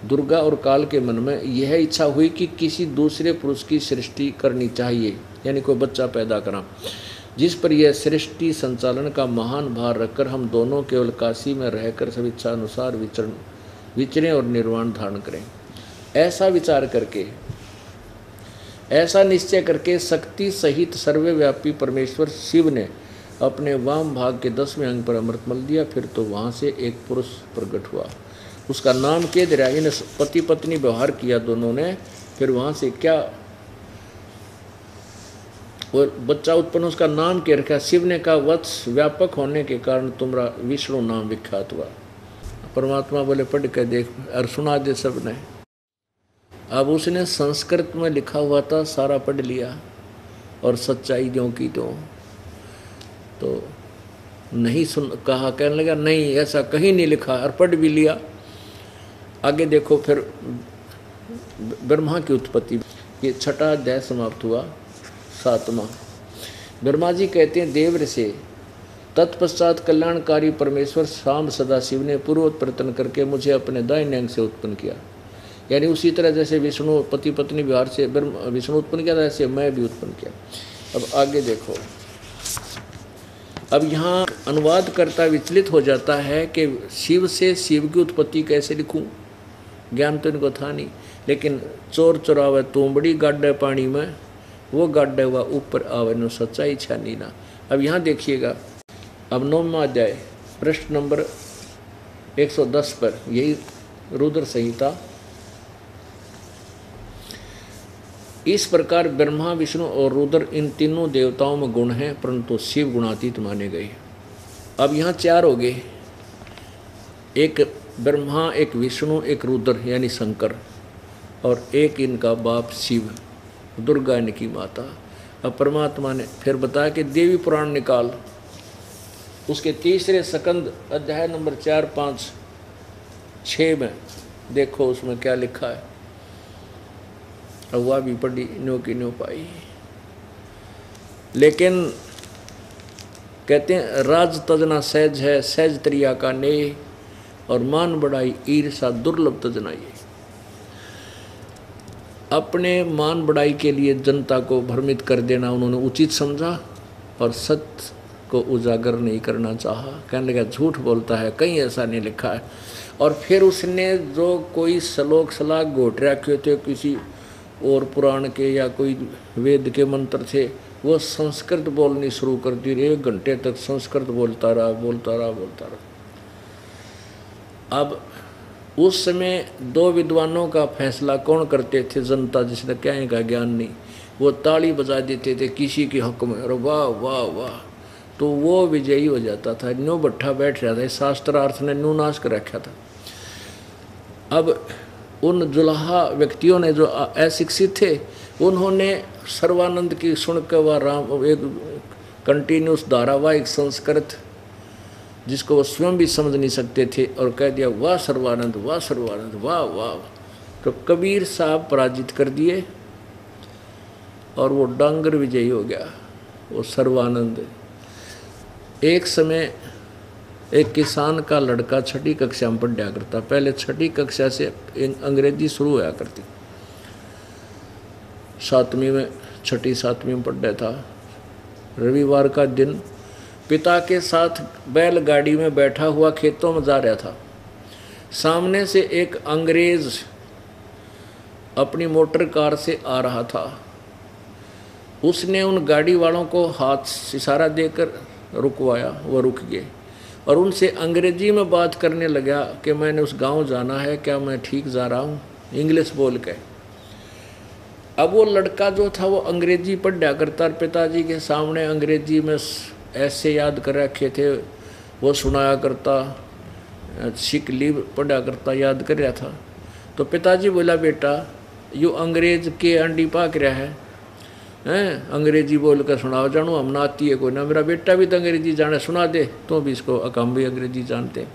दुर्गा और काल के मन में यह इच्छा हुई कि किसी दूसरे पुरुष की सृष्टि करनी चाहिए, यानी कोई बच्चा पैदा करा, जिस पर यह सृष्टि संचालन का महान भार रखकर हम दोनों केवल काशी में रहकर सब इच्छा अनुसार विचरें और निर्वाण धारण करें। ऐसा विचार करके, ऐसा निश्चय करके शक्ति सहित सर्वव्यापी परमेश्वर शिव ने अपने वाम भाग के 10वें अंग पर अमृत मल दिया। फिर तो वहाँ से एक पुरुष प्रकट हुआ, उसका नाम केदरा। इन पति पत्नी व्यवहार किया दोनों ने। फिर वहाँ से क्या और बच्चा उत्पन्न, उसका नाम क्या रखा? शिव ने कहा वत्स, व्यापक होने के कारण तुम्हारा विष्णु नाम विख्यात हुआ। परमात्मा बोले पढ़ के देख और सुना दे सबने। अब उसने संस्कृत में लिखा हुआ था, सारा पढ़ लिया और सच्चाई ज्यों की त्यों तो नहीं सुन कहा, कहने लगा नहीं ऐसा कहीं नहीं लिखा, और पढ़ भी लिया। आगे देखो फिर ब्रह्मा की उत्पत्ति, ये 6वां अध्याय समाप्त हुआ। 7वां, ब्रह्मा जी कहते हैं देव से तत्पश्चात कल्याणकारी परमेश्वर शाम सदाशिव ने पूर्वोत्पन्न करके मुझे अपने दाहिने अंग से उत्पन्न किया। यानी उसी तरह जैसे विष्णु पति पत्नी विहार से विष्णु उत्पन्न किया था, ऐसे मैं भी उत्पन्न किया। अब आगे देखो, अब यहाँ अनुवाद करता विचलित हो जाता है कि शिव से शिव की उत्पत्ति कैसे लिखूं, ज्ञान तो इनको था नहीं। लेकिन चोर चोरावे तोमड़ी गाड्डे पानी में, वो गाड्डे हुआ ऊपर आवे नो सच्चाई छानी ना। अब यहाँ देखिएगा, अब 9वां अध्याय पृष्ठ नंबर 110 पर, यही रुद्र संहिता इस प्रकार ब्रह्मा विष्णु और रुद्र इन तीनों देवताओं में गुण हैं, परंतु शिव गुणातीत माने गए। अब यहाँ चार हो गए, एक ब्रह्मा, एक विष्णु, एक रुद्र यानी शंकर, और एक इनका बाप शिव, दुर्गा इनकी माता। अब परमात्मा ने फिर बताया कि देवी पुराण निकाल, उसके तीसरे स्कंद अध्याय नंबर 4, 5, 6 में देखो उसमें क्या लिखा है। अब वह भी पढ़ी न्यो की न्यो पाई, लेकिन कहते हैं राज तजना सहज है, सहज त्रिया का नेह, और मान बढ़ाई ईर्षा दुर्लभ तजना। ये अपने मान बढ़ाई के लिए जनता को भ्रमित कर देना उन्होंने उचित समझा, और सत्य को उजागर नहीं करना चाहा। कहने लगा झूठ बोलता है, कहीं ऐसा नहीं लिखा है। और फिर उसने जो कोई श्लोक सलाह घोट रखे थे किसी और पुराण के या कोई वेद के मंत्र थे, वो संस्कृत बोलनी शुरू कर दी। 1 घंटे तक संस्कृत बोलता रहा। अब उस समय 2 विद्वानों का फैसला कौन करते थे? जनता, जिसने क्या का ज्ञान नहीं, वो ताली बजा देते थे किसी के हक में, और वाह वाह वाह, तो वो विजयी हो जाता था। न्यू भट्ठा बैठ रहा था, शास्त्रार्थ ने न्यू नाश कर रखा था। अब उन जुलाहा व्यक्तियों ने जो अशिक्षित थे, उन्होंने सर्वानंद की सुनकर वह राम एक कंटिन्यूस धारावाहिक संस्कृत जिसको वो स्वयं भी समझ नहीं सकते थे, और कह दिया वाह सर्वानंद, वाह सर्वानंद, वाह वाह। तो कबीर साहब पराजित कर दिए और वो डांगर विजयी हो गया, वो सर्वानंद। एक समय एक किसान का लड़का 6ठी कक्षा में पढ़ा करता, पहले 6ठी कक्षा से अंग्रेजी शुरू होया करती, 7वीं में 6ठी 7वीं में पढ़ा था। रविवार का दिन पिता के साथ बैलगाड़ी में बैठा हुआ खेतों में जा रहा था। सामने से एक अंग्रेज अपनी मोटर कार से आ रहा था। उसने उन गाड़ी वालों को हाथ इशारा देकर रुकवाया, वो रुक गए और उनसे अंग्रेजी में बात करने लगा कि मैंने उस गांव जाना है, क्या मैं ठीक जा रहा हूँ, इंग्लिश बोल के। अब वो लड़का जो था वो अंग्रेजी पढ़ा करता, पिताजी के सामने अंग्रेजी में ऐसे याद कर रखे थे, वो सुनाया करता, सिक लीव पढ़ा करता, याद कर रहा था। तो पिताजी बोला, बेटा यू अंग्रेज के अंडी पाक रहा है, अंग्रेजी बोल कर सुनाओ, जानू हम ना आती है कोई ना, मेरा बेटा भी तो अंग्रेजी जाने, सुना दे तो भी इसको, हम भी अंग्रेजी जानते।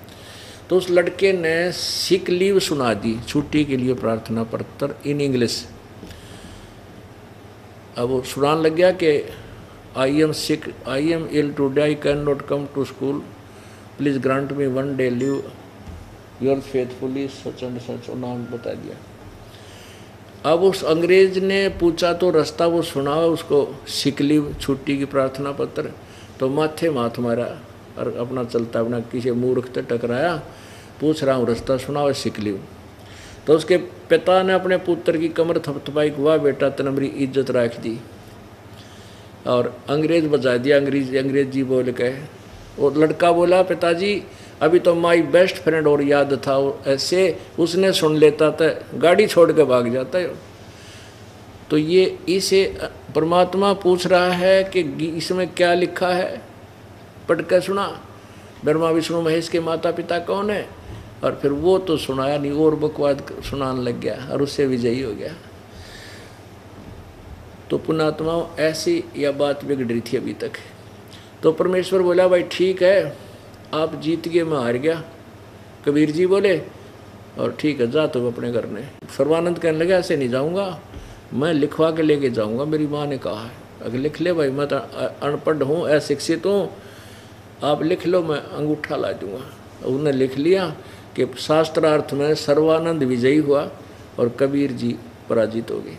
तो उस लड़के ने सिक लीव सुना दी, छुट्टी के लिए प्रार्थना पत्र इन इंग्लिश। अब वो सुनाने लग गया कि I am sick, I am ill today, I can not come to school, please grant me 1 day leave, your faithfully such and such, नाम बता दिया। अब उस अंग्रेज ने पूछा तो रास्ता वो सुना उसको, सिक लीव छुट्टी की प्रार्थना पत्र, तो माथे माथ मारा और अपना चलता अपना किसी मूर्ख से टकराया, पूछ रहा हूँ रास्ता सुनाओ, सिक लीव। तो उसके पिता ने अपने पुत्र की कमर थपथपाई, वाह बेटा तने मेरी इज्जत रख दी, और अंग्रेज बजा दिया अंग्रेजी बोल के। वो लड़का बोला, पिताजी अभी तो माई बेस्ट फ्रेंड और याद था, ऐसे उसने सुन लेता था गाड़ी छोड़ के भाग जाता है। तो ये इसे परमात्मा पूछ रहा है कि इसमें क्या लिखा है, पढ़ कर सुना, ब्रह्मा विष्णु महेश के माता पिता कौन है, और फिर वो तो सुनाया नहीं और बकवाद सुनाने लग गया और उससे विजयी हो गया। तो पुण्यात्माओं ऐसी यह बात बिगड़ रही थी अभी तक। तो परमेश्वर बोला, भाई ठीक है आप जीत गए, मैं हार गया। कबीर जी बोले, और ठीक है जा तो अपने घर में। सर्वानंद कहने लगा, ऐसे नहीं जाऊंगा, मैं लिखवा के लेके जाऊंगा, मेरी माँ ने कहा है। अगर लिख ले भाई, मैं तो अनपढ़ हूँ, अशिक्षित हूँ, आप लिख लो, मैं अंगूठा ला दूंगा। उन्होंने लिख लिया कि शास्त्रार्थ में सर्वानंद विजयी हुआ और कबीर जी पराजित हो गए।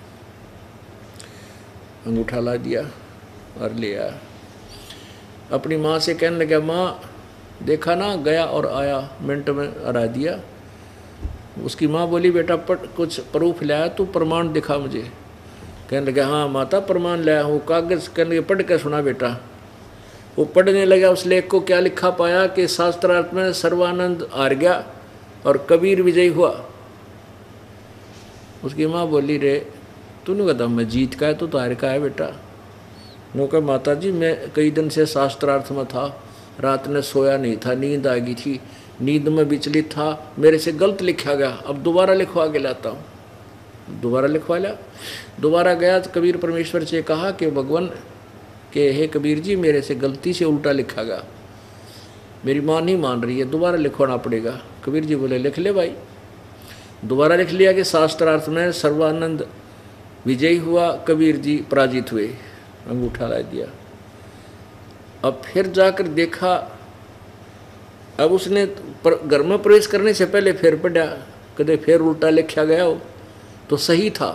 अंगूठा ला दिया और ले आया। अपनी माँ से कहने लगा, माँ देखा ना, गया और आया, मिनट में हरा दिया। उसकी माँ बोली, बेटा कुछ प्रूफ लाया, तू प्रमाण दिखा मुझे। कहने लगा, हाँ माता प्रमाण लाया हूँ, कागज़। कहने लगे, पढ़ के सुना बेटा। वो पढ़ने लगा, उस लेख को क्या लिखा पाया कि शास्त्रार्थ में सर्वानंद हार गया और कबीर विजयी हुआ। उसकी माँ बोली, रे तूने कहा मैं जीत का है तो तार का है बेटा। नो कहा माता जी मैं कई दिन से शास्त्रार्थ में था, रात ने सोया नहीं था, नींद आ गई थी, नींद में विचलित था, मेरे से गलत लिखा गया, अब दोबारा लिखवा के लाता हूँ। दोबारा लिखवा लिया। दोबारा गया तो कबीर परमेश्वर से कहा कि भगवान के हे कबीर जी मेरे से गलती से उल्टा लिखा गया, मेरी माँ नहीं मान रही है, दोबारा लिखवाना पड़ेगा। कबीर जी बोले लिख ले भाई। दोबारा लिख लिया कि शास्त्रार्थ में सर्वानंद विजयी हुआ, कबीर जी पराजित हुए, अंगूठा ला दिया। अब फिर जाकर देखा, अब उसने घर में प्रवेश करने से पहले फिर पढ़ा, कदे फिर उल्टा लिखा गया हो तो सही था।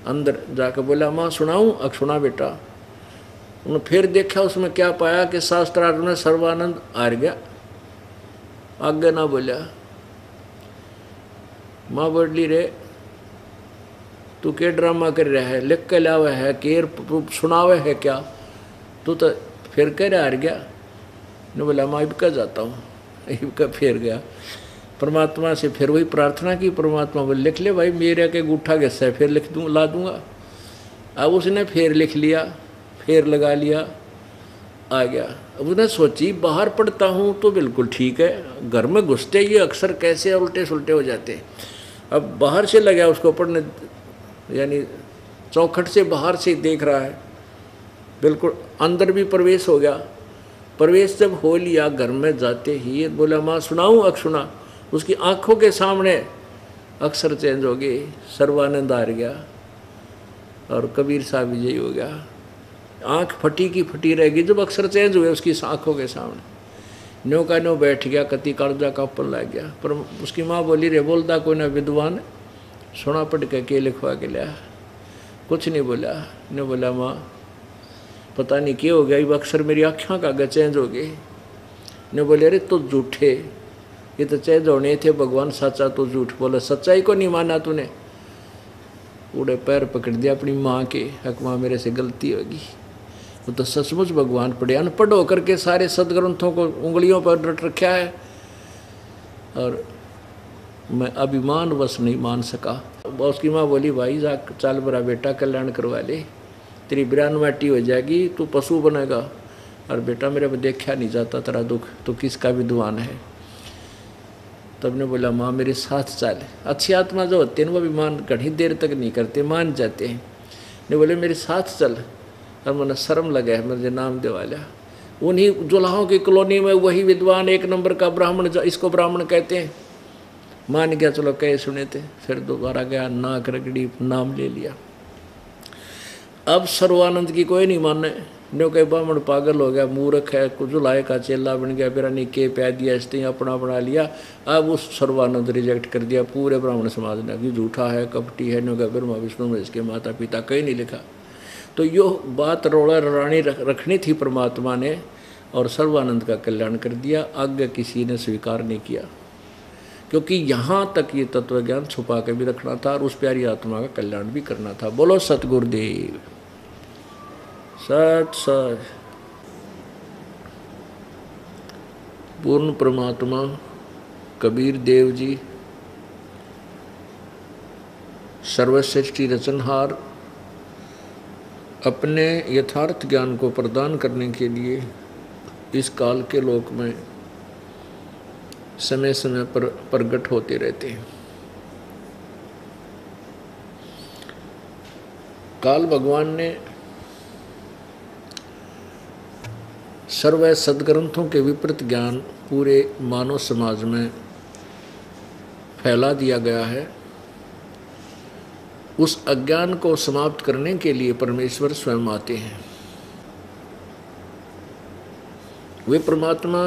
अंदर जाकर बोला माँ सुनाऊँ? अब सुना बेटा। उन्होंने फिर देखा, उसमें क्या पाया कि शास्त्रार्थ में सर्वानंद हार गया। आगे ना बोला। माँ बोली रे तू के ड्रामा कर रहा है, लिख के लावा है, केर सुनावे है क्या? तू तो फिर कह रहा हार गया। ने बोला माँ इबका जाता हूँ। इबका फिर गया परमात्मा से, फिर वही प्रार्थना की। परमात्मा बोले लिख ले भाई, मेरे के गुठा गस्सा है, फिर लिख दूँ ला दूँगा। अब उसने फिर लिख लिया, फिर लगा लिया, आ गया। अब उसने सोची बाहर पढ़ता हूँ तो बिल्कुल ठीक है, घर में घुसते ये अक्सर कैसे उल्टे सुलटे हो जाते। अब बाहर से लगा उसको पढ़ने, यानी चौखट से बाहर से देख रहा है, बिल्कुल अंदर भी प्रवेश हो गया। प्रवेश जब हो लिया घर में जाते ही बोला माँ सुनाऊँ? अक सुना। उसकी आंखों के सामने अक्षर चेंज हो गए, सर्वानंद हार गया और कबीर साहब विजयी हो गया। आंख फटी की फटी रहेगी जब अक्षर चेंज हुए उसकी आंखों के सामने। न्यो का न्यो बैठ गया, कति कालजा का ऊपर लग गया। पर उसकी माँ बोली रे बोलता कोई ना विद्वान, सोना पढ़ के लिखवा के लिया। कुछ नहीं बोला। ने बोला माँ पता नहीं क्या हो गया, ये अक्षर मेरी आँखों का आगे चेंज हो गए। ने बोले अरे तो झूठे, ये तो चेंज होने थे, भगवान सच्चा तो झूठ बोला, सच्चाई को नहीं माना तूने। उड़े पैर पकड़ दिया अपनी माँ के, हक माँ मेरे से गलती होगी। वो तो सचमुच भगवान पढ़े, अनपढ़ होकर के सारे सदग्रंथों को उंगलियों पर रट रखा है और मैं अभिमान बस नहीं मान सका। उसकी माँ बोली भाई जा चाल बरा बेटा कल्याण करवा ले, तेरी बिरान माटी हो जाएगी, तू पशु बनेगा। और बेटा मेरे को देखा नहीं जाता तेरा दुख, तो किसका विद्वान है। तब ने बोला माँ मेरे साथ चल। अच्छी आत्मा जो होते हैं वो अभिमान घनी देर तक नहीं करते, मान जाते हैं। ने बोले मेरे साथ चल। और मैंने शर्म लगा है, मुझे नाम दे वाला उन्हीं जुलाहों की कॉलोनी में वही विद्वान एक नंबर का ब्राह्मण, इसको ब्राह्मण कहते हैं। मान गया, चलो कहे सुने थे। फिर दोबारा गया, नाक रगड़ी, नाम ले लिया। अब सर्वानंद की कोई नहीं माने। न्यो कहे ब्राह्मण पागल हो गया, मूर्ख है, जुलाए का चेला बन गया, फिर के पै दिया, इसने अपना बना लिया। अब उस सर्वानंद रिजेक्ट कर दिया पूरे ब्राह्मण समाज ने कि झूठा है, कपटी है। न्यो कहे ब्रह्मा विष्णु में इसके माता पिता कहीं नहीं लिखा। तो यो बात रोड़ा रानी रखनी थी परमात्मा ने, और सर्वानंद का कल्याण कर दिया। आगे किसी ने स्वीकार नहीं किया, क्योंकि यहाँ तक ये तत्व ज्ञान छुपा के भी रखना था और उस प्यारी आत्मा का कल्याण भी करना था। बोलो सतगुरुदेव सत सत। पूर्ण परमात्मा कबीर देव जी सर्वश्रेष्ठी रचनहार अपने यथार्थ ज्ञान को प्रदान करने के लिए इस काल के लोक में समय समय पर प्रकट होते रहते हैं। काल भगवान ने सर्व सदग्रंथों के विपरीत ज्ञान पूरे मानव समाज में फैला दिया गया है। उस अज्ञान को समाप्त करने के लिए परमेश्वर स्वयं आते हैं। वे परमात्मा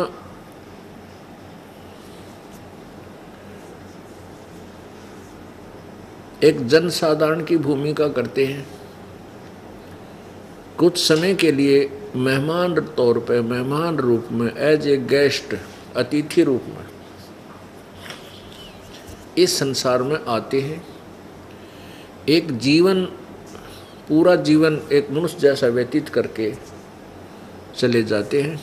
एक जनसाधारण की भूमिका करते हैं। कुछ समय के लिए मेहमान तौर पर, मेहमान रूप में, एज ए गेस्ट, अतिथि रूप में इस संसार में आते हैं। एक जीवन, पूरा जीवन एक मनुष्य जैसा व्यतीत करके चले जाते हैं।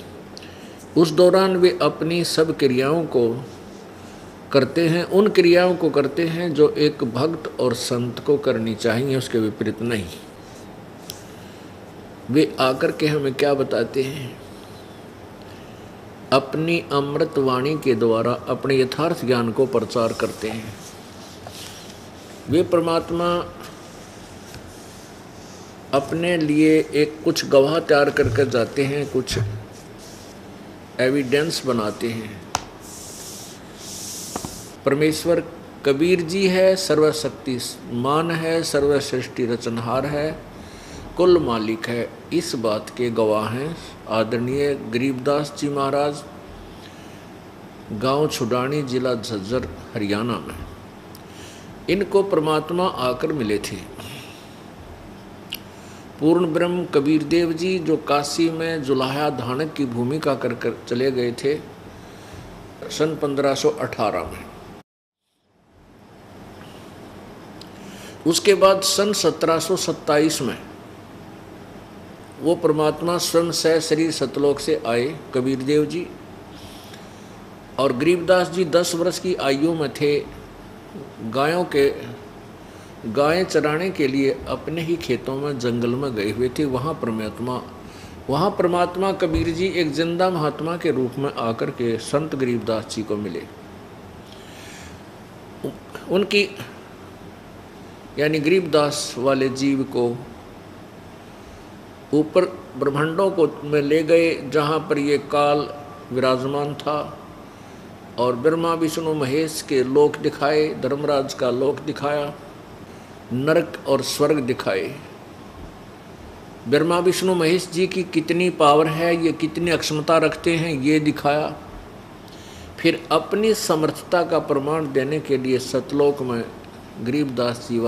उस दौरान वे अपनी सब क्रियाओं को करते हैं, उन क्रियाओं को करते हैं जो एक भक्त और संत को करनी चाहिए, उसके विपरीत नहीं। वे आकर के हमें क्या बताते हैं? अपनी अमृत वाणी के द्वारा अपने यथार्थ ज्ञान को प्रचार करते हैं। वे परमात्मा अपने लिए एक कुछ गवाह तैयार करके जाते हैं, कुछ एविडेंस बनाते हैं। परमेश्वर कबीर जी है, सर्वशक्तिमान है, सर्वसृष्टि रचनहार है, कुल मालिक है, इस बात के गवाह हैं आदरणीय गरीबदास जी महाराज, गांव छुडानी, जिला झज्जर, हरियाणा में। इनको परमात्मा आकर मिले थे। पूर्ण ब्रह्म कबीर देव जी जो काशी में जुलाहा धानक की भूमिका कर चले गए थे सन 1518 में। उसके बाद सन 1727 में वो परमात्मा स्वयं सह शरीर सतलोक से आए कबीर देव जी, और गरीबदास जी 10 वर्ष की आयु में थे। गायें चराने के लिए अपने ही खेतों में जंगल में गए हुए थे। वहाँ परमात्मा कबीर जी एक जिंदा महात्मा के रूप में आकर के संत गरीबदास जी को मिले। उनकी यानी गरीबदास वाले जीव को ऊपर ब्रह्मांडों को में ले गए, जहाँ पर ये काल विराजमान था, और ब्रह्मा विष्णु महेश के लोक दिखाए, धर्मराज का लोक दिखाया, नरक और स्वर्ग दिखाए। ब्रह्मा विष्णु महेश जी की कितनी पावर है, ये कितनी अक्षमता रखते हैं, ये दिखाया। फिर अपनी समर्थता का प्रमाण देने के लिए सतलोक में गरीबदास जी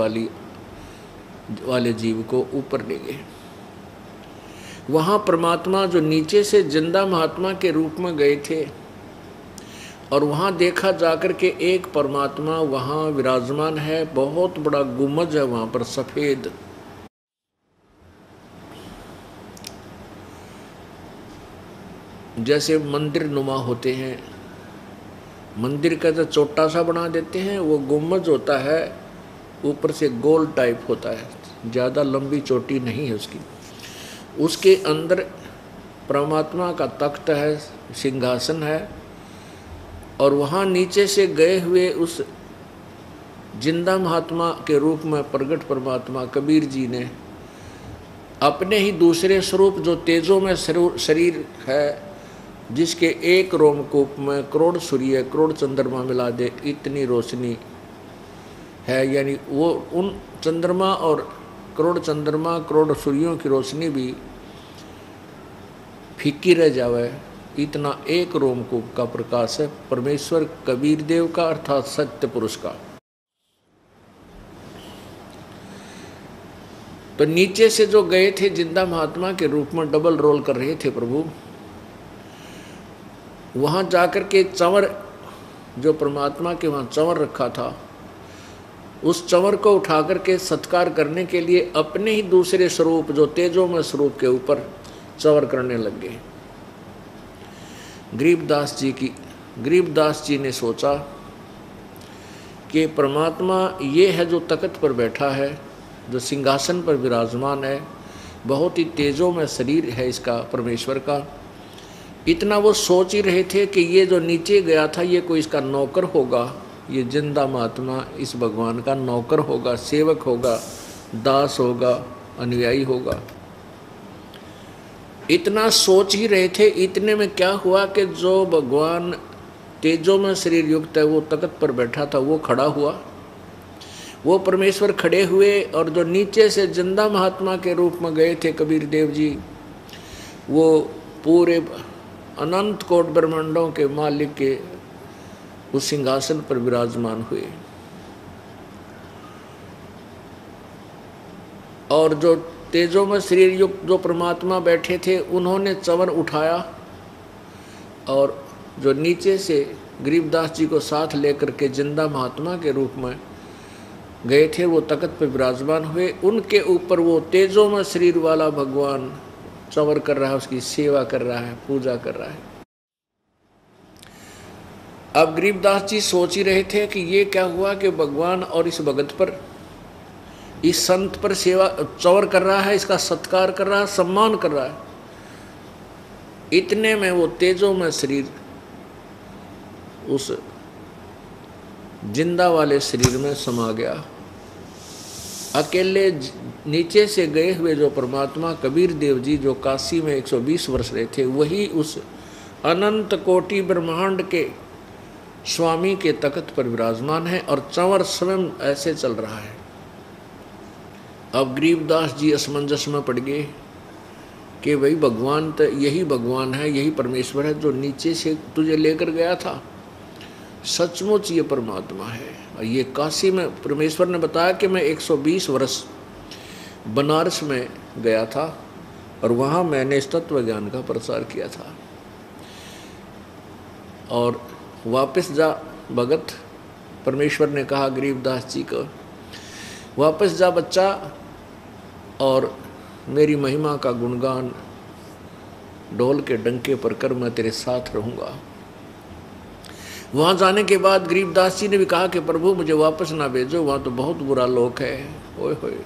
वाले जीव को ऊपर ले गए। वहाँ परमात्मा जो नीचे से जिंदा महात्मा के रूप में गए थे, और वहाँ देखा जाकर के एक परमात्मा वहाँ विराजमान है, बहुत बड़ा गुम्बद है वहाँ पर सफ़ेद। जैसे मंदिर नुमा होते हैं, मंदिर का जो छोटा सा बना देते हैं, वो गुम्बद होता है, ऊपर से गोल टाइप होता है, ज़्यादा लंबी चोटी नहीं है उसकी। उसके अंदर परमात्मा का तख्त है, सिंहासन है, और वहाँ नीचे से गए हुए उस जिंदा महात्मा के रूप में प्रगट परमात्मा कबीर जी ने अपने ही दूसरे स्वरूप जो तेजों में शरीर है, जिसके एक रोमकूप में करोड़ सूर्य करोड़ चंद्रमा मिला दे इतनी रोशनी है, यानी वो उन चंद्रमा और करोड़ चंद्रमा करोड़ सूर्यों की रोशनी भी फीकी रह जावे, इतना एक रोमकूप का प्रकाश है परमेश्वर कबीर देव का, अर्थात सत्य पुरुष का। तो नीचे से जो गए थे जिंदा महात्मा के रूप में डबल रोल कर रहे थे प्रभु, वहाँ जाकर के चंवर जो परमात्मा के वहाँ चंवर रखा था, उस चंवर को उठा करके सत्कार करने के लिए अपने ही दूसरे स्वरूप जो तेजोमय स्वरूप के ऊपर चंवर करने लग गए। गरीबदास जी ने सोचा कि परमात्मा ये है जो तख्त पर बैठा है, जो सिंहासन पर विराजमान है, बहुत ही तेजों में शरीर है इसका परमेश्वर का। इतना वो सोच ही रहे थे कि ये जो नीचे गया था ये कोई इसका नौकर होगा, ये जिंदा महात्मा इस भगवान का नौकर होगा, सेवक होगा, दास होगा, अनुयायी होगा। इतना सोच ही रहे थे। इतने में क्या हुआ कि जो भगवान तेजों में शरीर युक्त है वो तख्त पर बैठा था, वो खड़ा हुआ, वो परमेश्वर खड़े हुए, और जो नीचे से जिंदा महात्मा के रूप में गए थे कबीर देव जी, वो पूरे अनंत कोट ब्रह्मांडों के मालिक के उस सिंहासन पर विराजमान हुए। और जो तेजों में शरीर युक्त जो परमात्मा बैठे थे, उन्होंने चंवर उठाया, और जो नीचे से गरीबदास जी को साथ लेकर के जिंदा महात्मा के रूप में गए थे, वो तख्त पर विराजमान हुए। उनके ऊपर वो तेजों में शरीर वाला भगवान चंवर कर रहा है, उसकी सेवा कर रहा है, पूजा कर रहा है। अब गरीबदास जी सोच ही रहे थे कि ये क्या हुआ कि भगवान और इस भगत पर, इस संत पर सेवा चौर कर रहा है, इसका सत्कार कर रहा है, सम्मान कर रहा है। इतने में वो तेजों में शरीर उस जिंदा वाले शरीर में समा गया। अकेले नीचे से गए हुए जो परमात्मा कबीर देव जी जो काशी में 120 वर्ष रहे थे, वही उस अनंत कोटि ब्रह्मांड के स्वामी के तख्त पर विराजमान है और चंवर स्वयं ऐसे चल रहा है। अब गरीबदास जी असमंजस में पड़ गए कि भाई भगवान तो यही भगवान है, यही परमेश्वर है जो नीचे से तुझे लेकर गया था, सचमुच ये परमात्मा है। और ये काशी में परमेश्वर ने बताया कि मैं 120 वर्ष बनारस में गया था और वहाँ मैंने इस तत्व ज्ञान का प्रचार किया था। और वापस जा भगत, परमेश्वर ने कहा गरीबदास जी को, वापस जा बच्चा और मेरी महिमा का गुणगान ढोल के डंके पर कर, मैं तेरे साथ रहूँगा। वहाँ जाने के बाद गरीबदास जी ने भी कहा कि प्रभु मुझे वापस ना भेजो, वहाँ तो बहुत बुरा लोक है। ओए होए,